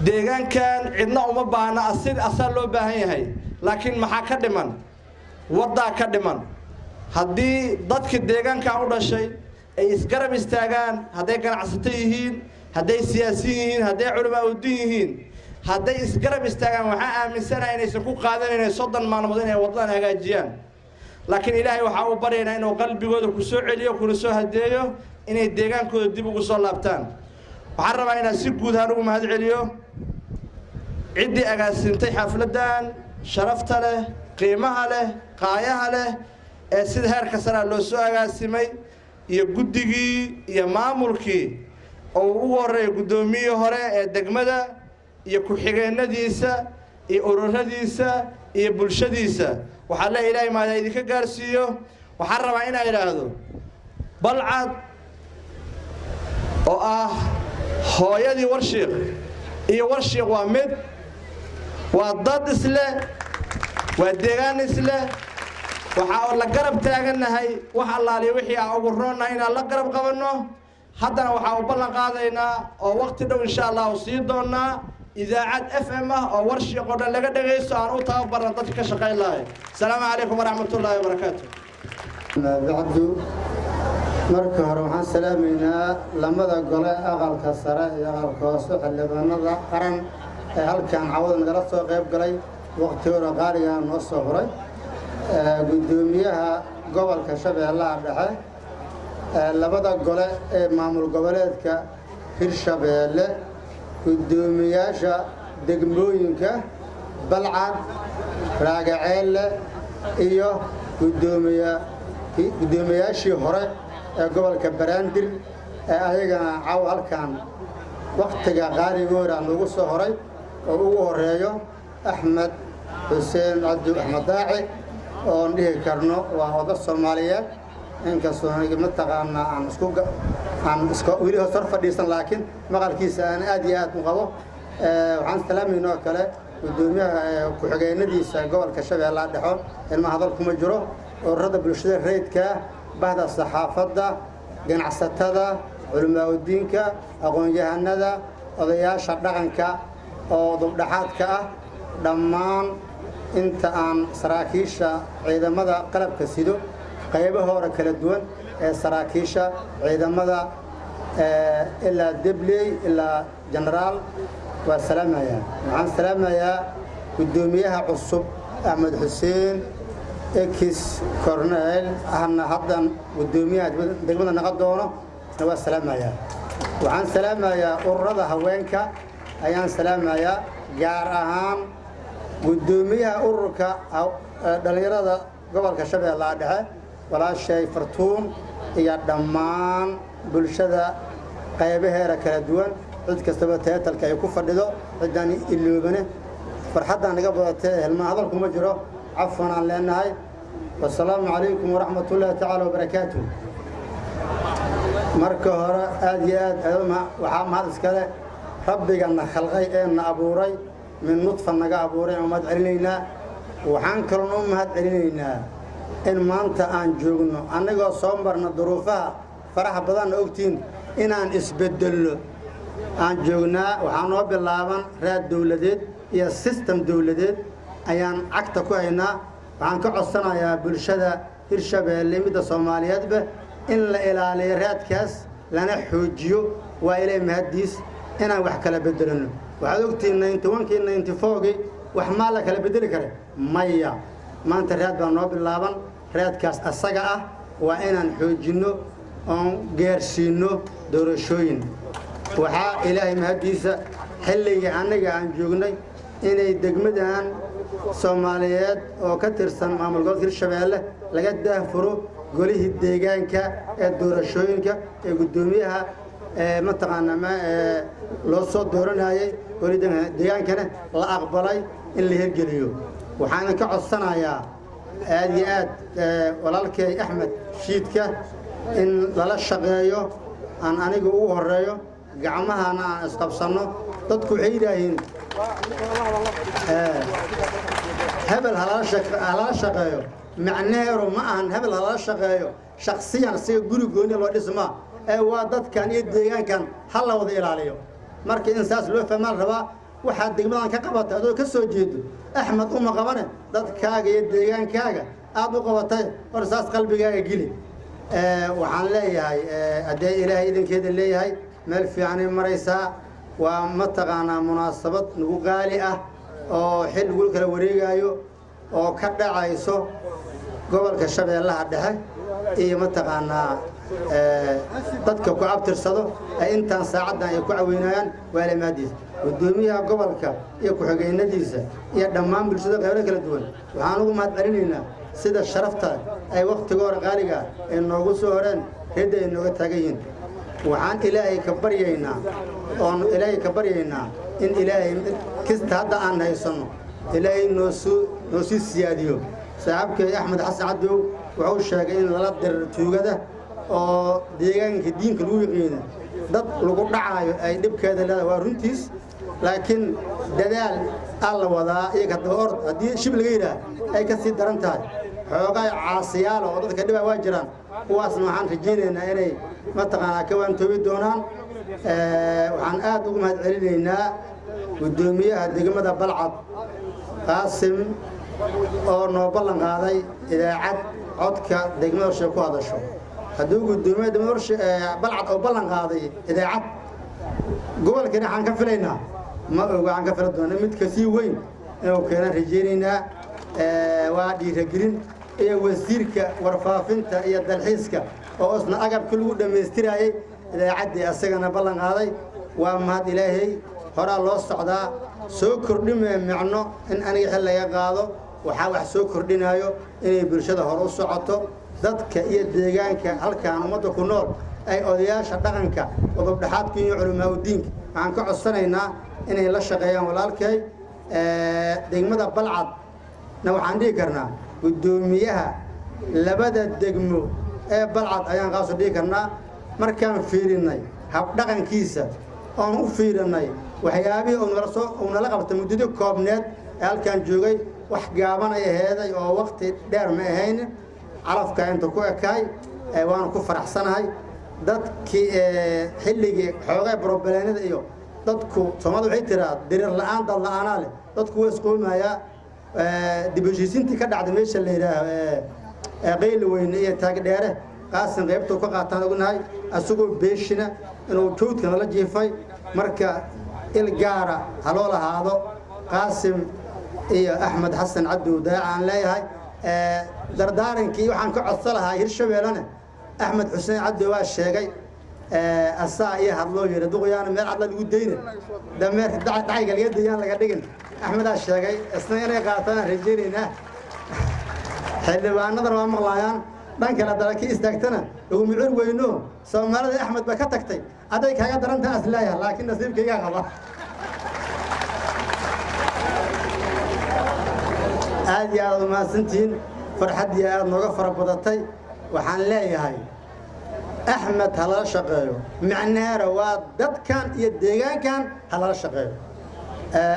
deegaankan cidna uma baahna asal loo baahan yahay laakiin maxaa ka dhiman wada ka dhiman haddii dadka deegaanka u dhashay ay isgarab istaagaan haday ganacsato yihiin haday siyaasi yihiin haday culimo u yihiin haday isgarab istaagaan waxa aaminsanahay inaysan ku qaadanayeen 30 maalmood inay wadaan hagaajiyaan laakiin ilaahay waxa uu barayna inuu qalbigooda ku soo celiyo kuna soo hadeeyo inay deegaankooda dib ugu soo laabtaan waxaan rabaa inaan si guud ahaan ugu mahad celiyo cidii agaasintay xafladan sharafta leh qiimaha leh qaayaha leh ee sida heerka sare loo soo agaasimay iyo guddigii iyo maamulkii oo ugu horeeyay gudoomiyihii hore ee degmada iyo ku xigeenadiisa iyo ururadiisa iyo bulshadiisa waxa la ilaahay ma idinka gaarsiiyo waxaan rabaa inaan yiraahdo balcad oo ah hooyadii Warshiiq iyo Warshiiq waa mid waa dad isle waa deegaan isle waxa la garab taaganahay wax allaaliyo wixii aan ugu roonahay inaan la garab qabano haddana waxa uu ballan qaadaynaa oo waqti dhow insha Allah sii doonaa idaacad FM ah oo Warshiiq oo dhan laga dhageysto aan u tababaran dadka ka shaqeyn lahayd. Assalaamu calaykum wa rahmatullaahi wa barakaatuh. marka hore waxaan salaameynaa lamada gole aqalka sare iyo aqalka hoose xildhibaanada qaran ee halkan cawada nagala soo qayb galay waqtigooda qaaliga noo soo huray gudoomiyaha gobolka Shabeellaha Dhexe labada gole ee maamul goboleedka Hirshabeelle gudoomiyaasha degmooyinka Balcad Raagaceelle iyo gudoomiyaashii hore ee gobolka Banaadir ee ayagana caaw halkan waqtiga qaarigooda lagu soo horay oo ugu horeeyo Axmed Xuseen Cabdi Axmed Daaci oo dhihi karno waa oday Soomaaliyeed inkastoo aniga ma taqaana aan isku wili hor fadhiisan laakiin maqalkiisa aan aad iyo aad u qabo waxaan salaameynaa kale gudoomiyaha ku-xigeenadiisa gobolka Shabeellaha Dhexe ilma hadal kuma jiro ururada bulshada rayidka bahda saxaafadda ganacsatada culimada aqoon-yahanada odayaasha dhaqanka oo dubdhaxaadka ah dhammaan inta aan saraakiisha ciidamada qalabka sido qaybahooda kala duwan ee saraakiisha ciidamada ilaa debley ilaa generaal waa salaamayaa waxaan salaamayaa gudoomiyaha cusub Axmed Xuseen ekis Cornel ahna haddan gudoomiyaha degmada Naqadoona waa salaamayaa waxaan salaamayaa ururada haweenka ayaan salaamayaa gaar ahaan gudoomiyaha ururka dhalinyarada gobolka Shabeellaha Dhexe walaashay Fartuun iyo dhammaan bulshada qaybaheeda kala duwan cid kastaba teetalka ay ku fadhido cidaan iloobane farxadda naga badatay helma hadal kuma jiro afwan aan leenahay wassalaamu calaykum waraxmatullaahi tacaala wabarakaatuh marka hore aad iyo aad waxaa mahad iskale rabbigana khalqay ee na abuuray min nutfa naga abuuray oo mahad celinaynaa waxaan kaloo u mahad celinaynaa in maanta aan joogno annagoo soo marna duruufaha faraha badan ogtiin inaan isbedelno aan joognaa waxaa noo bilaaban raad dawladeed iyo system dawladeed ayaan cagta ku haynaa waxaan ka codsanayaa bulshada Hirshabeelle midda Soomaaliyeedba in la ilaaliyo raadkaas lana xoojiyo waa ilaahay mahadiis inaan wax kala bedelno waxaad ogtiin 91-94 wax ma la kala bedeli kare maya maanta raad baa noo bilaaban raadkaas asaga ah waa inaan xoojino oo gaarsiino doorashooyin waxaa ilaahay mahadiisa xilliga anaga aan joognay inay degmadan Soomaaliyeed oo ka tirsan maamul gobolka Hirshabeelle laga daafuro golihii deegaanka ee doorashooyinka ee gudoomiyaha ma taqaana loo soo dooranayay golida deegaankana la aqbalay in la hirgeliyo waxaan ka codsanayaa aad iyo aad walaalkay Axmed Shiidka in lala shaqeeyo aan aniga ugu horeeyo gacmahana aan isqabsano dadku waxay yiraahdeen hebel halala shaqeeyo macneeru ma ahan hebel halala shaqeeyo shakhsiyan si guri gooni loo dhisma ee waa dadkan iyo deegaankan hal la wada ilaaliyo marka in saas loo fahmaan rabaa waxa degmadan ka qabatay adoo ka soo jeedo Axmed uma qabane dadkaaga iyo deegaankaaga aad u qabatay war saas qalbigaaga gili waxaan leeyahay aday ilaahay idinkeeda leeyahay meel fiican maraysaa waa ma taqaanaa munaasabad nagu qaali ah oo xil lagu kala wareegayo oo ka dhacayso gobolka Shabeellaha Dhexe iyo ma taqaanaa dadka ku abtirsado ay intaan saacadan ay ku caweynayaan waalimaadiis gudoomiyaha gobolka iyo ku-xigeenadiisa iyo dhammaan bulshada qaybaha kala duwan waxaan ugu mahad celinaynaa sida sharafta ay waqtigooda qaaliga ay noogu soo horeen heeda ay nooga taagayiin waxaan ilaahay ka baryaynaa in ilaahay kista hadda aan haysano ilaahay noo sii siyaadiyo saaxiibkay Axmed Xasan Cabdi wuxuu sheegay in lala dirir tuugada oo deegaanka diinka lagu yiqiino dad lagu dhacayo ay dhibkeeda leedahay waa runtiis laakiin dadaal alla wadaa iyaga door hadii shib laga yiraahdo ay ka sii daran tahay xoogaa caasiyaal oo dadka dhibaa waa jiraan kuwaasna waxaan rajaynaynaa inay ma taqaanaa ka waantoobi doonaan waxaan aad ugu mahad celinaynaa gudoomiyaha degmada Balcad Qaasim oo noo ballan qaaday idaacad codka degmada ku hadasho hadduu guddoomiye degmada balcad oo ballan qaaday idaacad gobolkani waxaan ka filaynaa ma oga waxaan ka fila doona mid kasii weyn inuu keenaan rajaynaynaa waa dhiiragelin iyo wasiirka warfaafinta iyo dalxiiska oo isna agabka lagu dhammaystirayay idaacaddii asagana ballan qaaday waa mahad ilaahay horaa loo socdaa soo kordhimee micno in aniga xil laga qaado waxaa wax soo kordhinaayo inay bulshada hore u socoto dadka iyo deegaanka halkaan ummadda ku nool ay odayaasha dhaqanka udubdhaxaadku iyo culamaa udiinka waxaan ka codsanaynaa inay la shaqeeyaan walaalkay degmada balcadna waxaan dhihi karnaa guddoomiyaha labada degmo ee balcad ayaan qaaso dhihi karnaa markaan fiirinnay habdhaqankiisa oon u fiirinnay waxyaabihii uu nala qabtay muddadii koobneed ee halkaan joogay wax gaaban ay aheeday oo waqti dheer ma ahayn calafka inta ku ekaay waanu ku faraxsanahay dadkii xilligii xoogay brobleemada iyo dadku Soomaalidu waxay tiraa dirir la'aan dad la'aana leh dadku way isqoomayaa dib u heshiisiintii ka dhacday meesha la yiraahdo qeyl weyn iyo taag dheere qaasin qaybta ka qaataan ognahay asagoo beeshina inuu joogtana la jiifay marka il gaara haloo lahaado qaasim iyo Axmed Xasan Cabdi Daacaan leeyahay dardaarankii waxaan ka codsan lahaa Hirshabeellana Axmed Xuseen Cabdi waa sheegay asaa iyo hadloo yiri duqyaan meel cad lagu deeyna dameer dhacayga laga deeyaan laga dhigin Axmed aa sheegay isna inay qaataan rajeynayna xildhibaanadana waa maqlaayaan dhanka la dalka istaagtana ugu micir weyno Soomaalida Axmed ba ka tagtay aday kaga darantaa aslaaya laakiin nasiibkayga qaba aad iyo aad uma santiin farxadii aad nooga farabadatay waxaan leeyahay Axmed hala shaqeeyo macnaheedu waa dadkan iyo deegaankan hala shaqeeyo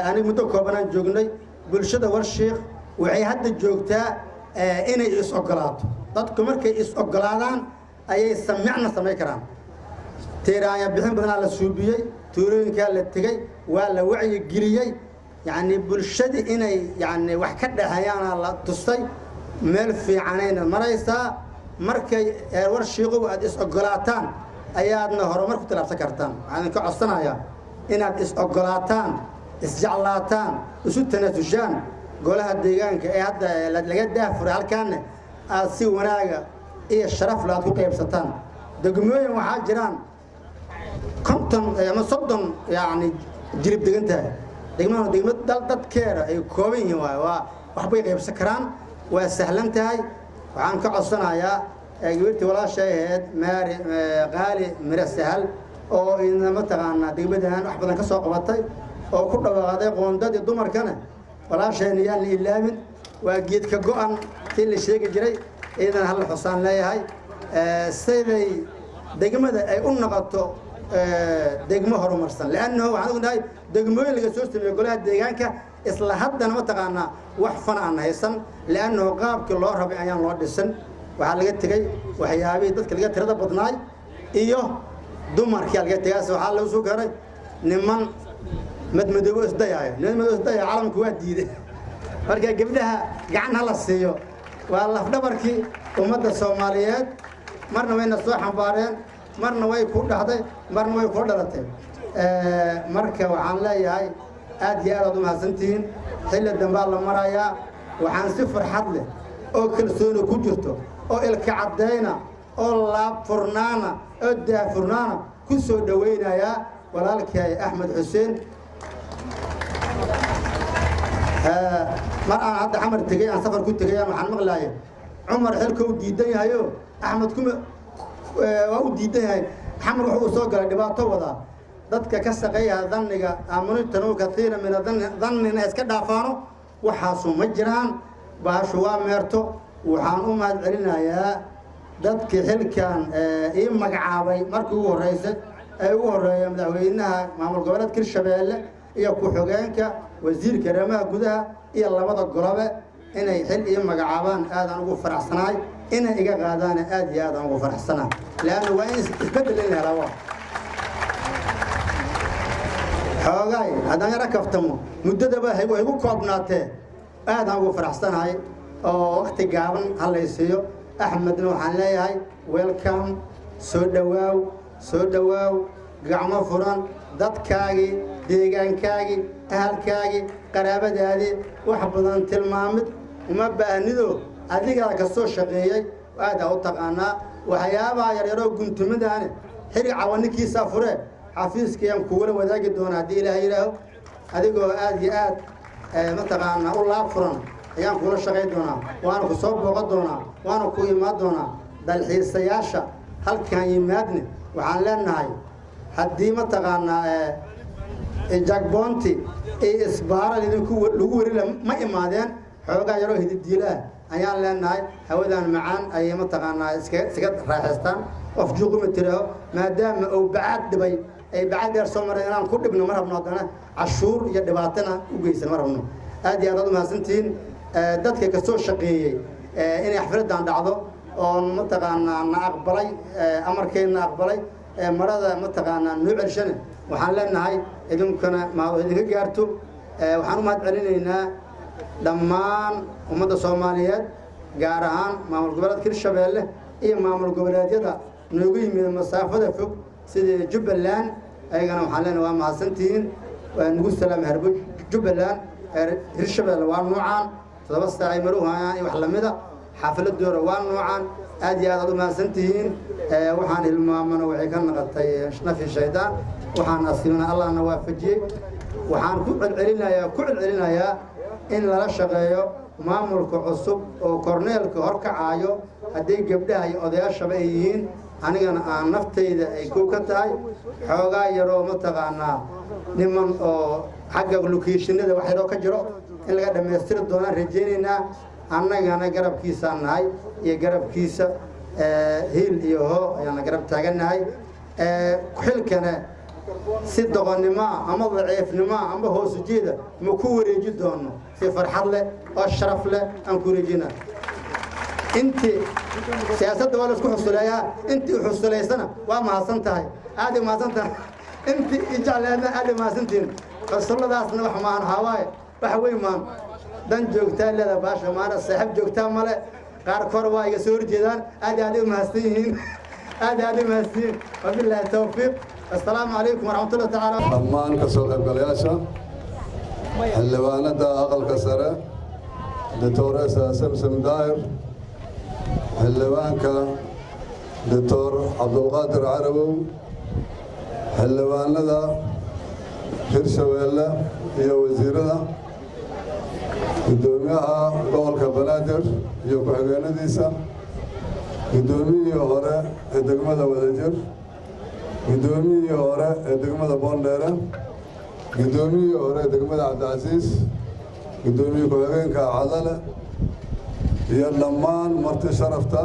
anigu muddo kooban joognay bulshada Warshiiq waxay hadda joogtaa inay is ogolaato dadku markay is ogolaadaan ayay sameyn karaan teeraaya bixin badan la suubiyay tuulooyinka la tagay waa la wacyi geliyay يعني bulshada inay يعني wax ka dhaxayaan la tusay meel fiicanayna maraysa markay Warshiiqo aad is ogolaataan ayaadna horumar ku talaabsan kartaan waxaan ka codsanayaa inaad is ogolaataan is jeclaataan isu tanaasushaan golaha deegaanka ee hadda laga daafuray halkaan aad si wanaaga iyo sharaf la ku qaybsataan degmooyin waxa jiraan konton ama 30 يعني jilib degantahay degmada dadkeeda ay kooban yihiin waa waxbay qaybsan karaan waa sahlan tahay waxaan ka codsanayaa gabartii walaashayd Maari qaali mira sahal oo inama taqaana degmadan wax badan ka soo qabatay oo ku dhawaaqday qoondadii dumarkana walaashayna yaan ilaamin waa geedka go'an tii la sheegi jiray idan hal xusaan leeyahay siday degmada ay u noqoto degmo horumarsan laanna waxaan ognahay degmooyin laga soo sameeyo golaha deegaanka isla haddana ma taqaana wax fan aan haysan laanna qaabkii loo rabay ayaan loo dhisan waxa laga tagay waxyaabihii dadka laga tirada badnaay iyo dumarkii laga tagay waxa la soo garay niman madmadoobo isdayaayo caalamku waa diiday marka gabdhaha gacan hala siiyo waa laf dhabarkii ummadda Soomaaliyeed marna wayna soo xambaareen marna way ku dhaxday marna way ku dhalatay marka waxaan leeyahay aad iyo aad u mahadsantiin xilli dambe la marayaa waxaan si farxad leh oo kalsooni ku jirto oo ilka cadeyna oo laab furnaana oo daafurnaana ku soo dhaweynaya walaalkay Axmed Xuseen ma aan hadda xamar tagay aan safar ku tagay waxaan maqlaayay Umar xilka uu diidan yahay Axmed kuma waa u diidan yahay xamar wuxuu soo galay dhibaato wada dadka ka shaqeeya dhanniga aamuntan oo kathira min dhannin iska dhaafaano waxaas ma jiraan baashu waa meerto waxaan u mahad celinayaa dadka xilkan ee magacaabay markii ugu horeysay ay ugu horeeyay madaxweynaha maamul goboleedka Hirshabeelle iyo ku xogeenka wasiirka arrimaha gudaha iyo labada golabe inay xil iyo magacaabaan aad aan ugu faraxsanahay inay iga qaadaan aad iyo aad aan ugu faraxsanahay laana waa in isbedel in helawa xoogay haddaan yara kaftamo muddadaba hay ugu koobnaatee aad aan ugu faraxsanahay oo waqti gaaban halaysiiyo axmedna waxaan leeyahay welcome soo dhowaaw gacmo furan dadkaagii deegaankaagii ahalkaagii qaraabadaadii wax badan tilmaamid uma baahnido adigaa ka soo shaqeeyey aada u taqaanaa waxyaabaha yaryaroo guntumidaane xiri cawaninkiisaa fure xafiiskayaan kugula wadaagi doona haddii ilaahay yidhaaho adigoo aad iyo aad mataqaanaa u laab furan ayaan kula shaqayn doonaa waana ku soo booqan doonaa waana ku imaan doonaa dalxiisayaasha halkaan yimaadne waxaan leenahay haddii mataqaanaa jagboonti iyo isbaaral idinku lagu werila ma imaadeen xoogaa yaroo hididiilaah ayaan leenahay hawadan macaan ayay mataqaanaa iskaga raaxaystaan qof juuquma tiraaho maadaama uu bacaad dhibay ay bacaad dheer soo mareen inaan ku dhibno ma rabno haddana cashuur iyo dhibaatana u geysan ma rabno aad iyo aad u mahadsantihiin dadka ka soo shaqeeyey inay xafladan dhacdo oon mataqaanaa na aqbalay amarkeedna aqbalay marada mataqaanaa noo celshane waxaan leenahay idinkana idinka gaarto waxaan u mahad celinaynaa dhammaan ummadda soomaaliyeed gaar ahaan maamul goboleedka hirshabeelle iyo maamul goboleedyada noogu yimid masaafada fog sida jubbaland ayagana waxaan leenahay waa mahadsantihiin waa nugu salaam harbo jubbaland hirshabeelle waa noocaan 7 saac ay maruhu hayaan iyo wax lamida xaafaladooda waa noocaan aad iyo aad u mahadsantihiin waxaan hilmaamana waxay ka naqatay nafi shaydaan waxaan asiibna allahna waafajiyey waxaan ku celcelinayaa in lala shaqeeyo maamulka cusub oo korneelka horkacaayo haddii gabdhaha iyo odayaashaba ay yihiin anigana aan naftayda ay kow ka tahay xoogaa yaroo mataqaanaa niman oo xagga lokeeshinada wax yaroo ka jiro in laga dhammaystiri doonaan rajaynaynaa annagana garabkiisaan nahay iyo garabkiisa hiil iyo hoo ayaana garab taagannahay xilkana si doqonnimoa ama daciifnimoa ama hoos ujeeda ma ku wareeji doono si farxad leh oo sharaf leh aan ku wareejina intii siyaasadda waa la isku xusuleeyaa intii xusulaysana waa mahadsan tahay aad ay mahadsan tahay intii ijacleedna aad ay mahadsantihiin xusuladaasna wax maan hawaaye wax weyn maan dan joogtaa leeda baasha maana saaxiib joogtaa male qaar kor waa iga soo horjeedaan aad ay mahadsan yihiin aad ay mahadsan yihiin wabilaahi tawfiiq assalaamu calaykum waraxmatullahi tacaala dhammaan ka soo qaybgalayaasha xildhibaanada aqalka sare doctoresa samsam daahir xildhibaanka doctor cabdulqaadir carabow xildhibaanada hirshabeelle iyo wasiirada gudoomiyaha gobolka banaadir iyo ku-xigeenadiisa gudoomiyihii hore ee degmada wadajir gudoomiyihii hore ee degmada boondheere gudoomiyihii hore ee degmada cabdicasiis gudoomiye ku-xigeenka cadale iyo dhammaan marti sharafta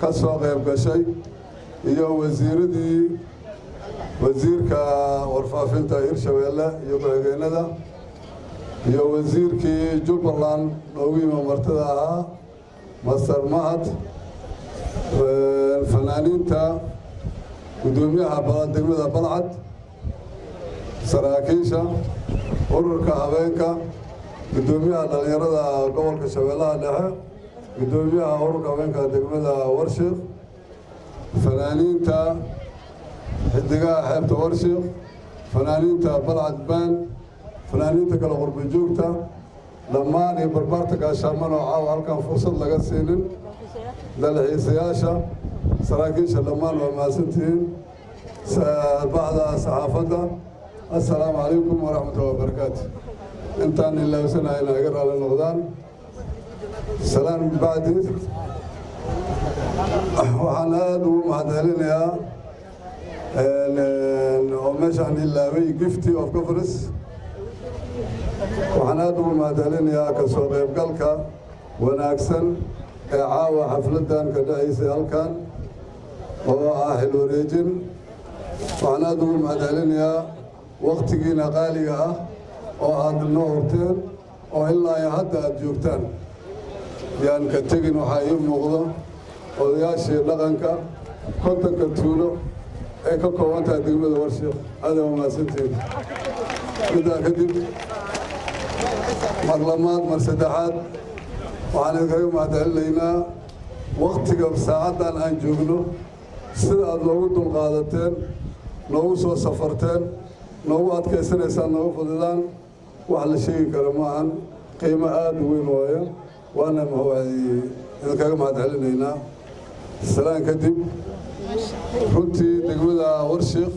ka soo qayb gashay iyo wasiirka warfaafinta hirshabeelle iyo ku-xigeenada iyo wasiirkii jubbaland noogu yimi martida ahaa master mahad fanaaniinta gudoomiyaha degmada balcad saraakiisha ururka habeenka gudoomiyaha dhalinyarada gobolka shabeellaha dhexe gudoomiyaha ururka habeenka degmada warshiiq fanaaniinta xidigaha xeebta warshiiq fanaaniinta balcad baan fanaaniinta kale qurba joogta dhammaan iyo barbaarta gaashaaman oo caawa halkan fursad laga siinin dalxiisayaasha saraakiisha dhammaan waa mahadsantihiin bacda saxaafadda assalaamu calaykum waraxmatullahi wabarakaatu intaan ilaawsanayna iga raali noqdaan salaan bacdi waxaan aada ugu mahadcelinayaa oo meeshaan ilaabay gifty of governance waxaan aada ugu mahadcelinayaa ka soo qaybgalka wanaagsan ee caawa xafladdan ka dhacaysay halkan oo ah xil wareejin waxaan aada ugu mahadcelinayaa waktigiina qaaliga ah oo aad noo horteen oo ilaa iyo hadda aad joogtaan yaan ka tegin waxaa ii muuqdo odayaashii dhaqanka kontonka tuulo ay ka kooban tahay degmada warshiiq aada waa mahadsantihiin middaa kadib mar labaad mar saddexaad waxaan idinkaga mahadcelinaynaa wakhtiga saacaddan aan joogno sida aad noogu dulqaadateen noogu soo safarteen noogu adkaysanaysaan noogu fadidaan wax la sheegi kara maahan qiimo aad u weyn waayo waana idinkaga mahadcelinaynaa salaan kadib runtii degmada Warshiiq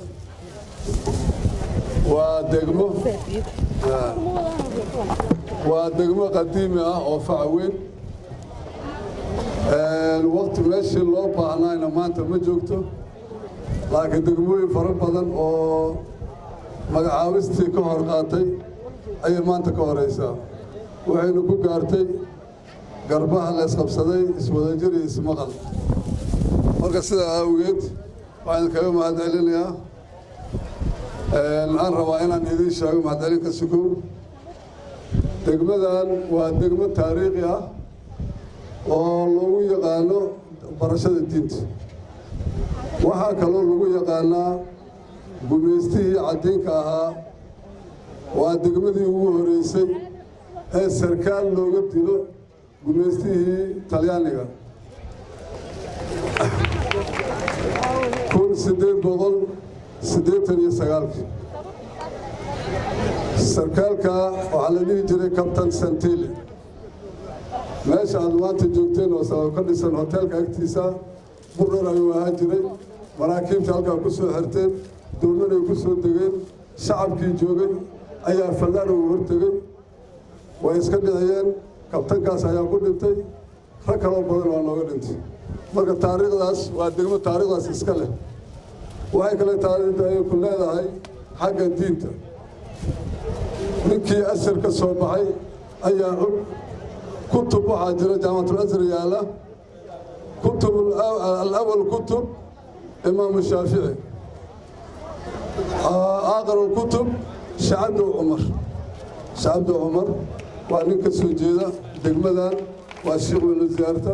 waa degmo qadiimi ah oo fac weyn waqti meeshii loo baahnayna maanta ma joogto laakiin degmooyin fara badan oo magacaabistii ka hor qaatay ayay maanta ka horeysaa waxaynu ku gaartay garbaha la isqabsaday iswadajir iyo ismaqal marka sidaa awgeed waxaan kaga mahadcelinayaa aan rabaa inaan idiin sheego mahadcelinka sukow degmadan waa degmo taariikhi ah oo lagu yaqaano barashada diinta waxaa kaloo lagu yaqaanaa gumaystihii caddiinka ahaa waa degmadii ugu horeysay ee sarkaal looga dilo gumaystihii talyaaniga 1889 sarkaalka waxaa la dhihi jiray Captain Santili meesha aad maanta joogteen oo ka dhisan hoteelka agtiisa burar ayuu ahaan jiray maraakiibta halkaa ku soo xirteen dowladda ay ku soo degeen shacabkii joogay ayaa fallaan ugu hortegay way iska dhiciyeen kabtankaas ayaa ku dhintay rag kaloo badan waa nooga dhintay marka taariikhdaas waa degmo taariikhdaas iska leh waxay kale taariikhda ay ku leedahay xagga diinta ninkii asir ka soo baxay ayaa og kutub waxaa jira jaamacatul azhar yaala kutub al-awwal kutub imam shaafici aakhir kutub shacabdu cumar waa nin ka soo jeeda degmadan waa sheekh weyne ziyaarta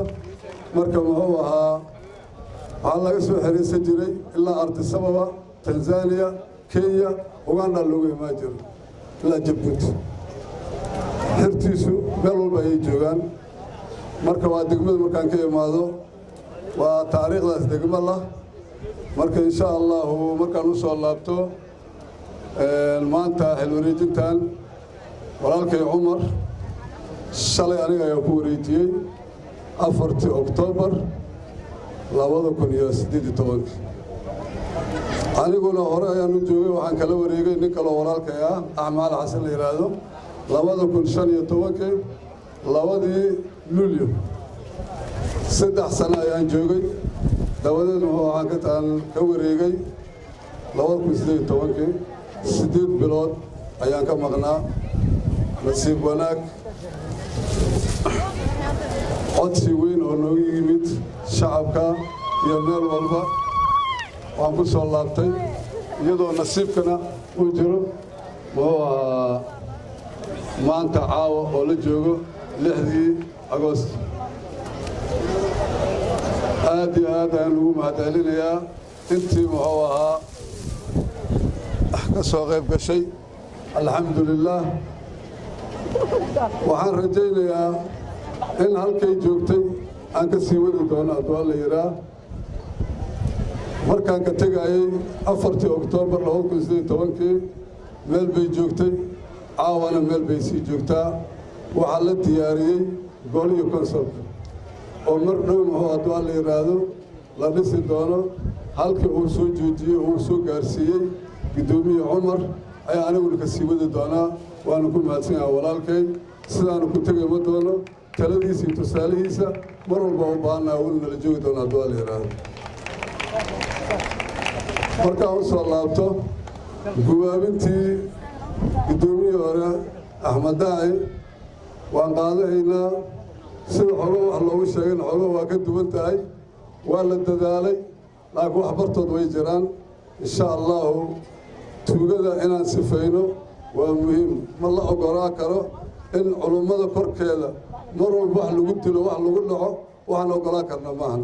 marka muxuu ahaa waxaa laga soo xiriirsan jiray ilaa Addis Ababa Tanzania Kenya Uganda looga imaan jiro ilaa Djibouti xirtiisu meel walba ay joogaan marka waa degmada markaan ka imaado waa taariikhdaas degmo lah marka insha Allah markaan u soo laabto maanta xil wareejintan walaalkay Umar shalay aniga ayaa ku wareejiyey 4 Oktoobar 2018 aniguna hore ayaan u joogay waxaan kala wareegay nin kale walaalkay ah Axmed Xasan la yiraahdo 2015 labadii Luulyo 3 sano ayaan joogay dabadeed waxaan ka wareegay 2018 8 bilood ayaan ka maqnaa nasiib wanaag codsi weyn oo noogu yimid shacabka iyo meel walba waan ku soo laabtay iyadoo nasiibkana uu jiro maanta caawa oo la joogo 6 Agoost aad iyo aad ayaan ugu mahadcelinayaa intii muxuu ahaa ka soo qayb gashay alxamdulillaah waxaan rajaynayaa in halkay joogtay aan ka sii wadi doono adwaa la yiraa markaan ka tegayay 4 Oktoobar 2018 meel bay joogtay caawana meel bay sii joogtaa waxaa la diyaariyey gol iyo konsolka oo mar dhow muxuu adwaa la yiraahdo la dhisi doono halkii uu soo joojiyey uu soo gaarsiiyey gudoomiye Umar ayaa aniguna ka sii wadi doonaa waana ku mahadsanyahay walaalkay sidaanu ku tegay ma doono taladiisa iyo tusaalihiisa mar walba u baahnaa weli nala joogi doona adwaa la yiraahdo markaan u soo laabto guwaabintii gudoomiye hore Axmed Daaci waan qaadaynaa sida xogo wax loogu sheegay xogo waa ka duwan tahay waa la dadaalay laakiin wax bartood way jiraan insha Allah tuugada inaan sifayno waa muhiim ma la ogolaan karo in culummada korkeeda mar walba wax lagu dilo wax lagu dhaco waxaan ogolaan karna maahan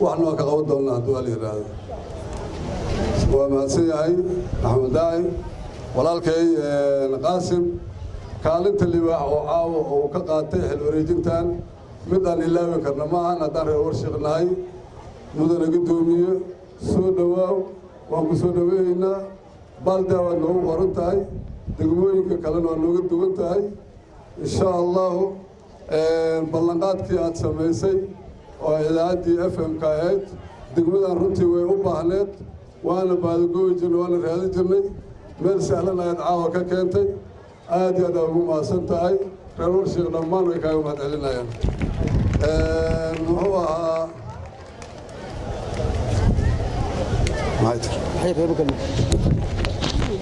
waxna ka qaban doonaa hadduu la yiraahdo waa mahadsan yahay Axmed Daaci walaalkay Qaasim kaalinta libaax oo caawa oo ka qaatay xil wareejintan mid aan ilaawi karna ma ahan haddaan reer warshiiq nahay mudana guddoomiye soo dhowaaw waan ku soo dhaweeynaa baaldaa waad noogu qoran tahay degmooyinka kalena waa nooga duwan tahay insha allahu ballanqaadkii aad samaysay oo idaacaddii FM-ka ahayd degmadan runtii way u baahneed waana baadagoobi jirnay waana raadi jirnay meel sahlan ayaad caawa ka keentay aad iyo aad ugu mahadsan tahay reer warshiiq dhammaan way kaaga mahad celinayaan muxuu ahaa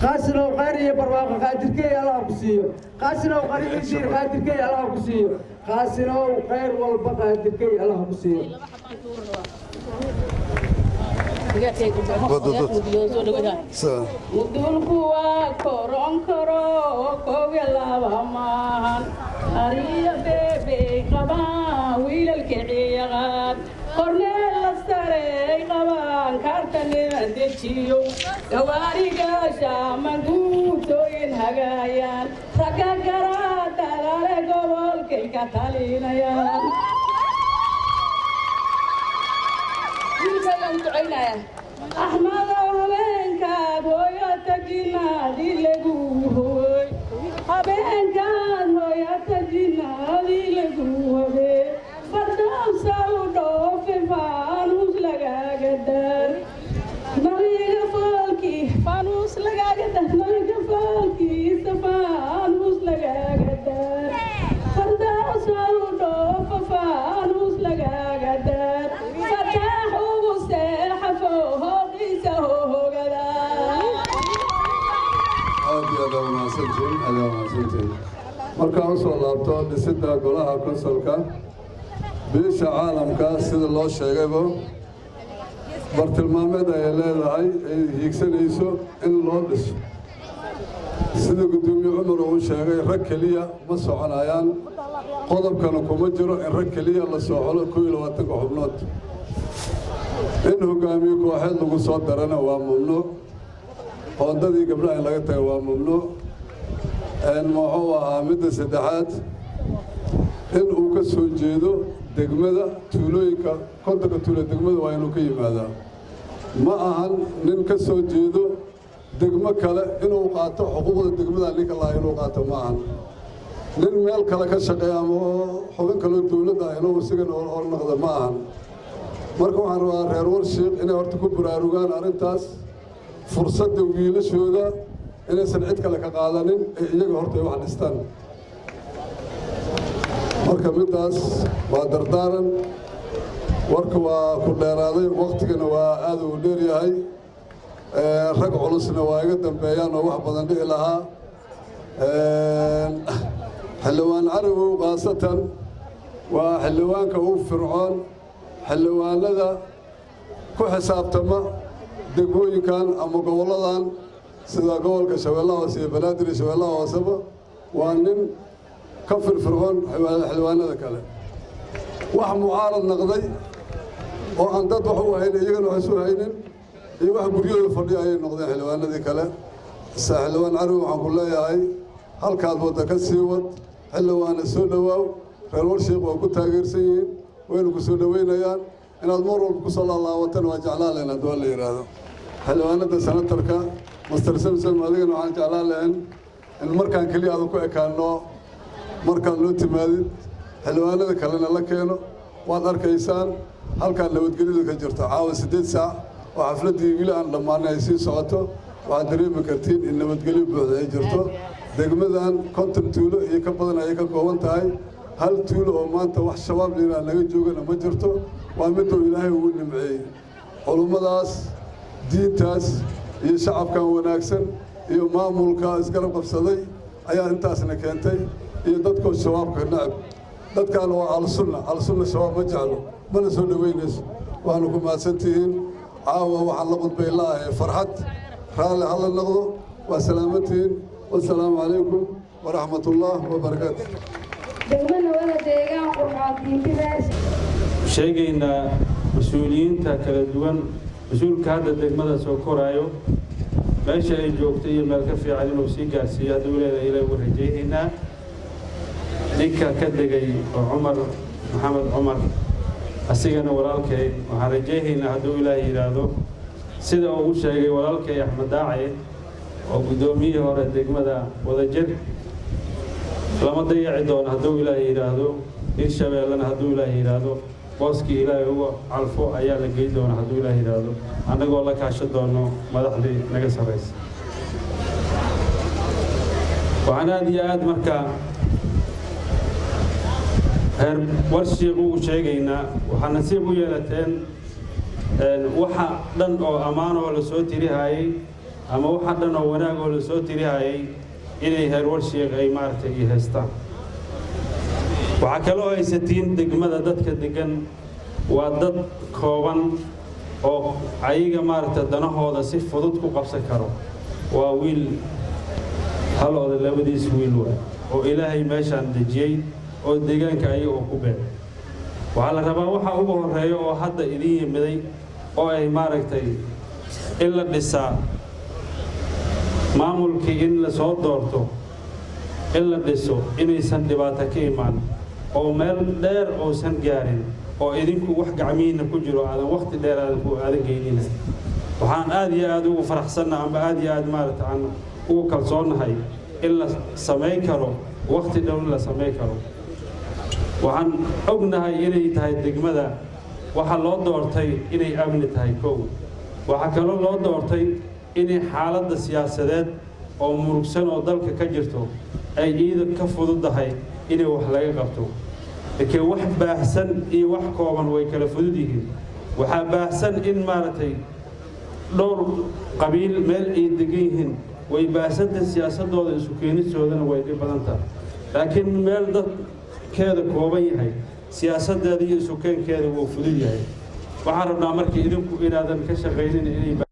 قاسنا وقاري برواقة قادركي الله كسيو قاسنا وقاري يصير قادركي الله كسيو قاسنا وقير والبقى قادركي الله كسيو Mudulku waa koron karo koobiya laba maahan ariya bebe qabaan wiilalka ciyaaqaan korneel la sarey qabaan kaartanina dejiyo gawaarigaasha manguutooyin hagaayaan ragga garaa dagaale gobolkay ka talinayaan أحمد وهبين كاد ويا تجنادي لجوه هبين كاد ويا تجنادي لجوه فردام سودو في فانوس لقى قدر نريق فالكي فانوس لقى قدر نريق فالكي سفانوس لقى قدر فردام سودو في فانوس لقى قدر markaan u soo laabto dhisidda golaha konsolka biisha caalamka sida loo sheegayba bartilmaameed ay leedahay ay hiigsanayso in loo dhiso sida guddoomiye cumar uu sheegay rag keliya ma soconayaan qodobkana kuma jiro in rag keliya la soo xolo 21 xubnood in hogaamiye kooxeed lagu soo darana waa mamnuuc qoondadii gabdhaha in laga tago waa mamnuuc muxuu ahaa midda saddexaad in uu ka soo jeedo degmada tuulooyinka kontonka tuulo degmada waa inuu ka yimaadaa ma ahan nin ka soo jeedo degmo kale inuu qaato xuquuqda degmada ninka lahaa inuu qaato ma ahan nin meel kale ka shaqeeya ama xubin kaloo dowladda ah inuu isagan oo noqda ma ahan marka waxaan rabaa reer warshiiq inay horta ku baraarugaan arrintaas fursadda wiilashooda inaysan cid kale ka qaadanin ee iyaga horta ay wax dhistaan marka middaas waa dardaaran warka waa ku dheeraaday waqtigana waa aad uu dheer yahay rag culusna waa iga dambeeyaan oo wax badan dhici lahaa xildhibaan carabow khaasatan waa xildhibaanka ugu fircoon xildhibaanada ku xisaabtama degmooyinkan ama gobolladan sida gobolka shabeellaha hoose iyo banaadir iyo shabeellaha hooseba waa nin ka firfircoon xildhibaanada kale wax mucaarad naqday oo aan dad wax u haynin iyagana wax isu haynin iyo wax guryahooda fadhiya ayay noqdeen xildhibaanadii kale xildhibaan carabi waxaan ku leeyahay halkaad wadda ka sii wad xildhibaana soo dhowaaw reer warshiiq waa ku taageersan yihiin wayna ku soo dhoweynayaan inaad mar walba ku soo laalaawatan waa jeclaan lahayn haddii waa la yidhaahdo xildhibaanada senatarka master samsom adigana waxaan jeclaan lahayn in markaan keliya aada ku ekaano markaad loo timaadid xildhibaanada kalena la keeno waad arkaysaan halkaan nabadgelyada ka jirto caawa 8 saac oo xafladdii wili aan dhammaanay ay sii socoto waxaad dareemi kartiin in nabadgelyo buuxda ay jirto degmadan konton tuulo iyo ka badan ayay ka kooban tahay hal tuulo oo maanta wax shabaab liiraa naga joogana ma jirto waa miduu ilaahay ugu nimceeyey culummadaas diintaas iyo shacabkan wanaagsan iyo maamulka isgarab qabsaday ayaa intaasna keentay iyo dadkoo shabaabka nacab dadkaana waa alsunna shabaab ma jeclo mana soo dhoweynayso waanu ku mahadsantihiin caawa waxaan la qudbay laahay farxad raalli ha la noqdo waa salaamantihiin wasalaamu calaykum waraxmat ullah wabarakaatu sheegaynaa mas-uuliyiinta kala duwan mas-uulka hadda degmada soo koraayo meesha ay joogto iyo meel ka fiican inuu sii gaarsiiyo hadduu leedahay ilaa ugu rajaynaynaa ninka ka degay oo cumar maxamed cumar asigana walaalkay waxaan rajaynaynaa hadduu ilaahay yidhaahdo sida uu u sheegay walaalkay axmed daace oo guddoomiyihii hore degmada wadajir lama dayaci doono hadduu ilaahay yidhaahdo hirshabeellena hadduu ilaahay yidhaahdo booskii ilaahay uga calfo ayaa la gey doona hadduu ilaahay yidhaahdo annagoo la kaashan doono madaxdii naga sarraysa waxaan aad iyo aad markaa reer warshiiq ugu sheegaynaa waxaa nasiib u yeelateen waxa dhan oo ammaan oo la soo tirihayay ama waxa dhan oo wanaag oo la soo tirihayay inay reer warshiiq ay maaragtay iyo haystaan waxaa kaloo haysatiin degmada dadka degan waa dad kooban oo ayaga maaragtay danahooda si fudud ku qabsan karo waa wiil hal oday labadiis wiil waay oo ilaahay meeshaan dejiyey oo deegaanka ayaga oo ku beeray waxaa la rabaa waxa ugu horeeya oo hadda idin yimiday oo ay maaragtay in la dhisaa maamulkii in la soo doorto in la dhiso inaysan dhibaato ka imaan oo meel dheer uusan gaarin oo idinku wax gacmihiinna ku jiro aadan waqti dheer aadan geynina waxaan aad iyo aad ugu faraxsanna amba aad iyo aad maaragtay aan ugu kalsoonnahay in la samayn karo waqti dhowna la samayn karo waxaan ognahay inay tahay degmada waxa loo doortay inay amni tahay kow waxaa kaloo loo doortay inay xaaladda siyaasadeed oo murugsan oo dalka ka jirto ay ciidan ka fududahay inay wax laga qabto laakiin wax baahsan iyo wax kooban way kala fudud yihiin waxaa baahsan in maaragtay dhowr qabiil meel ay degan yihiin way baahsantahay siyaasadooda isu keenistoodana way dhib badan tahay laakiin meel dadkeeda kooban yahay siyaasadeeda iyo isu keenkeeda wuu fudud yahay waxaan rabnaa marka idinku inaadan ka shaqaynin inay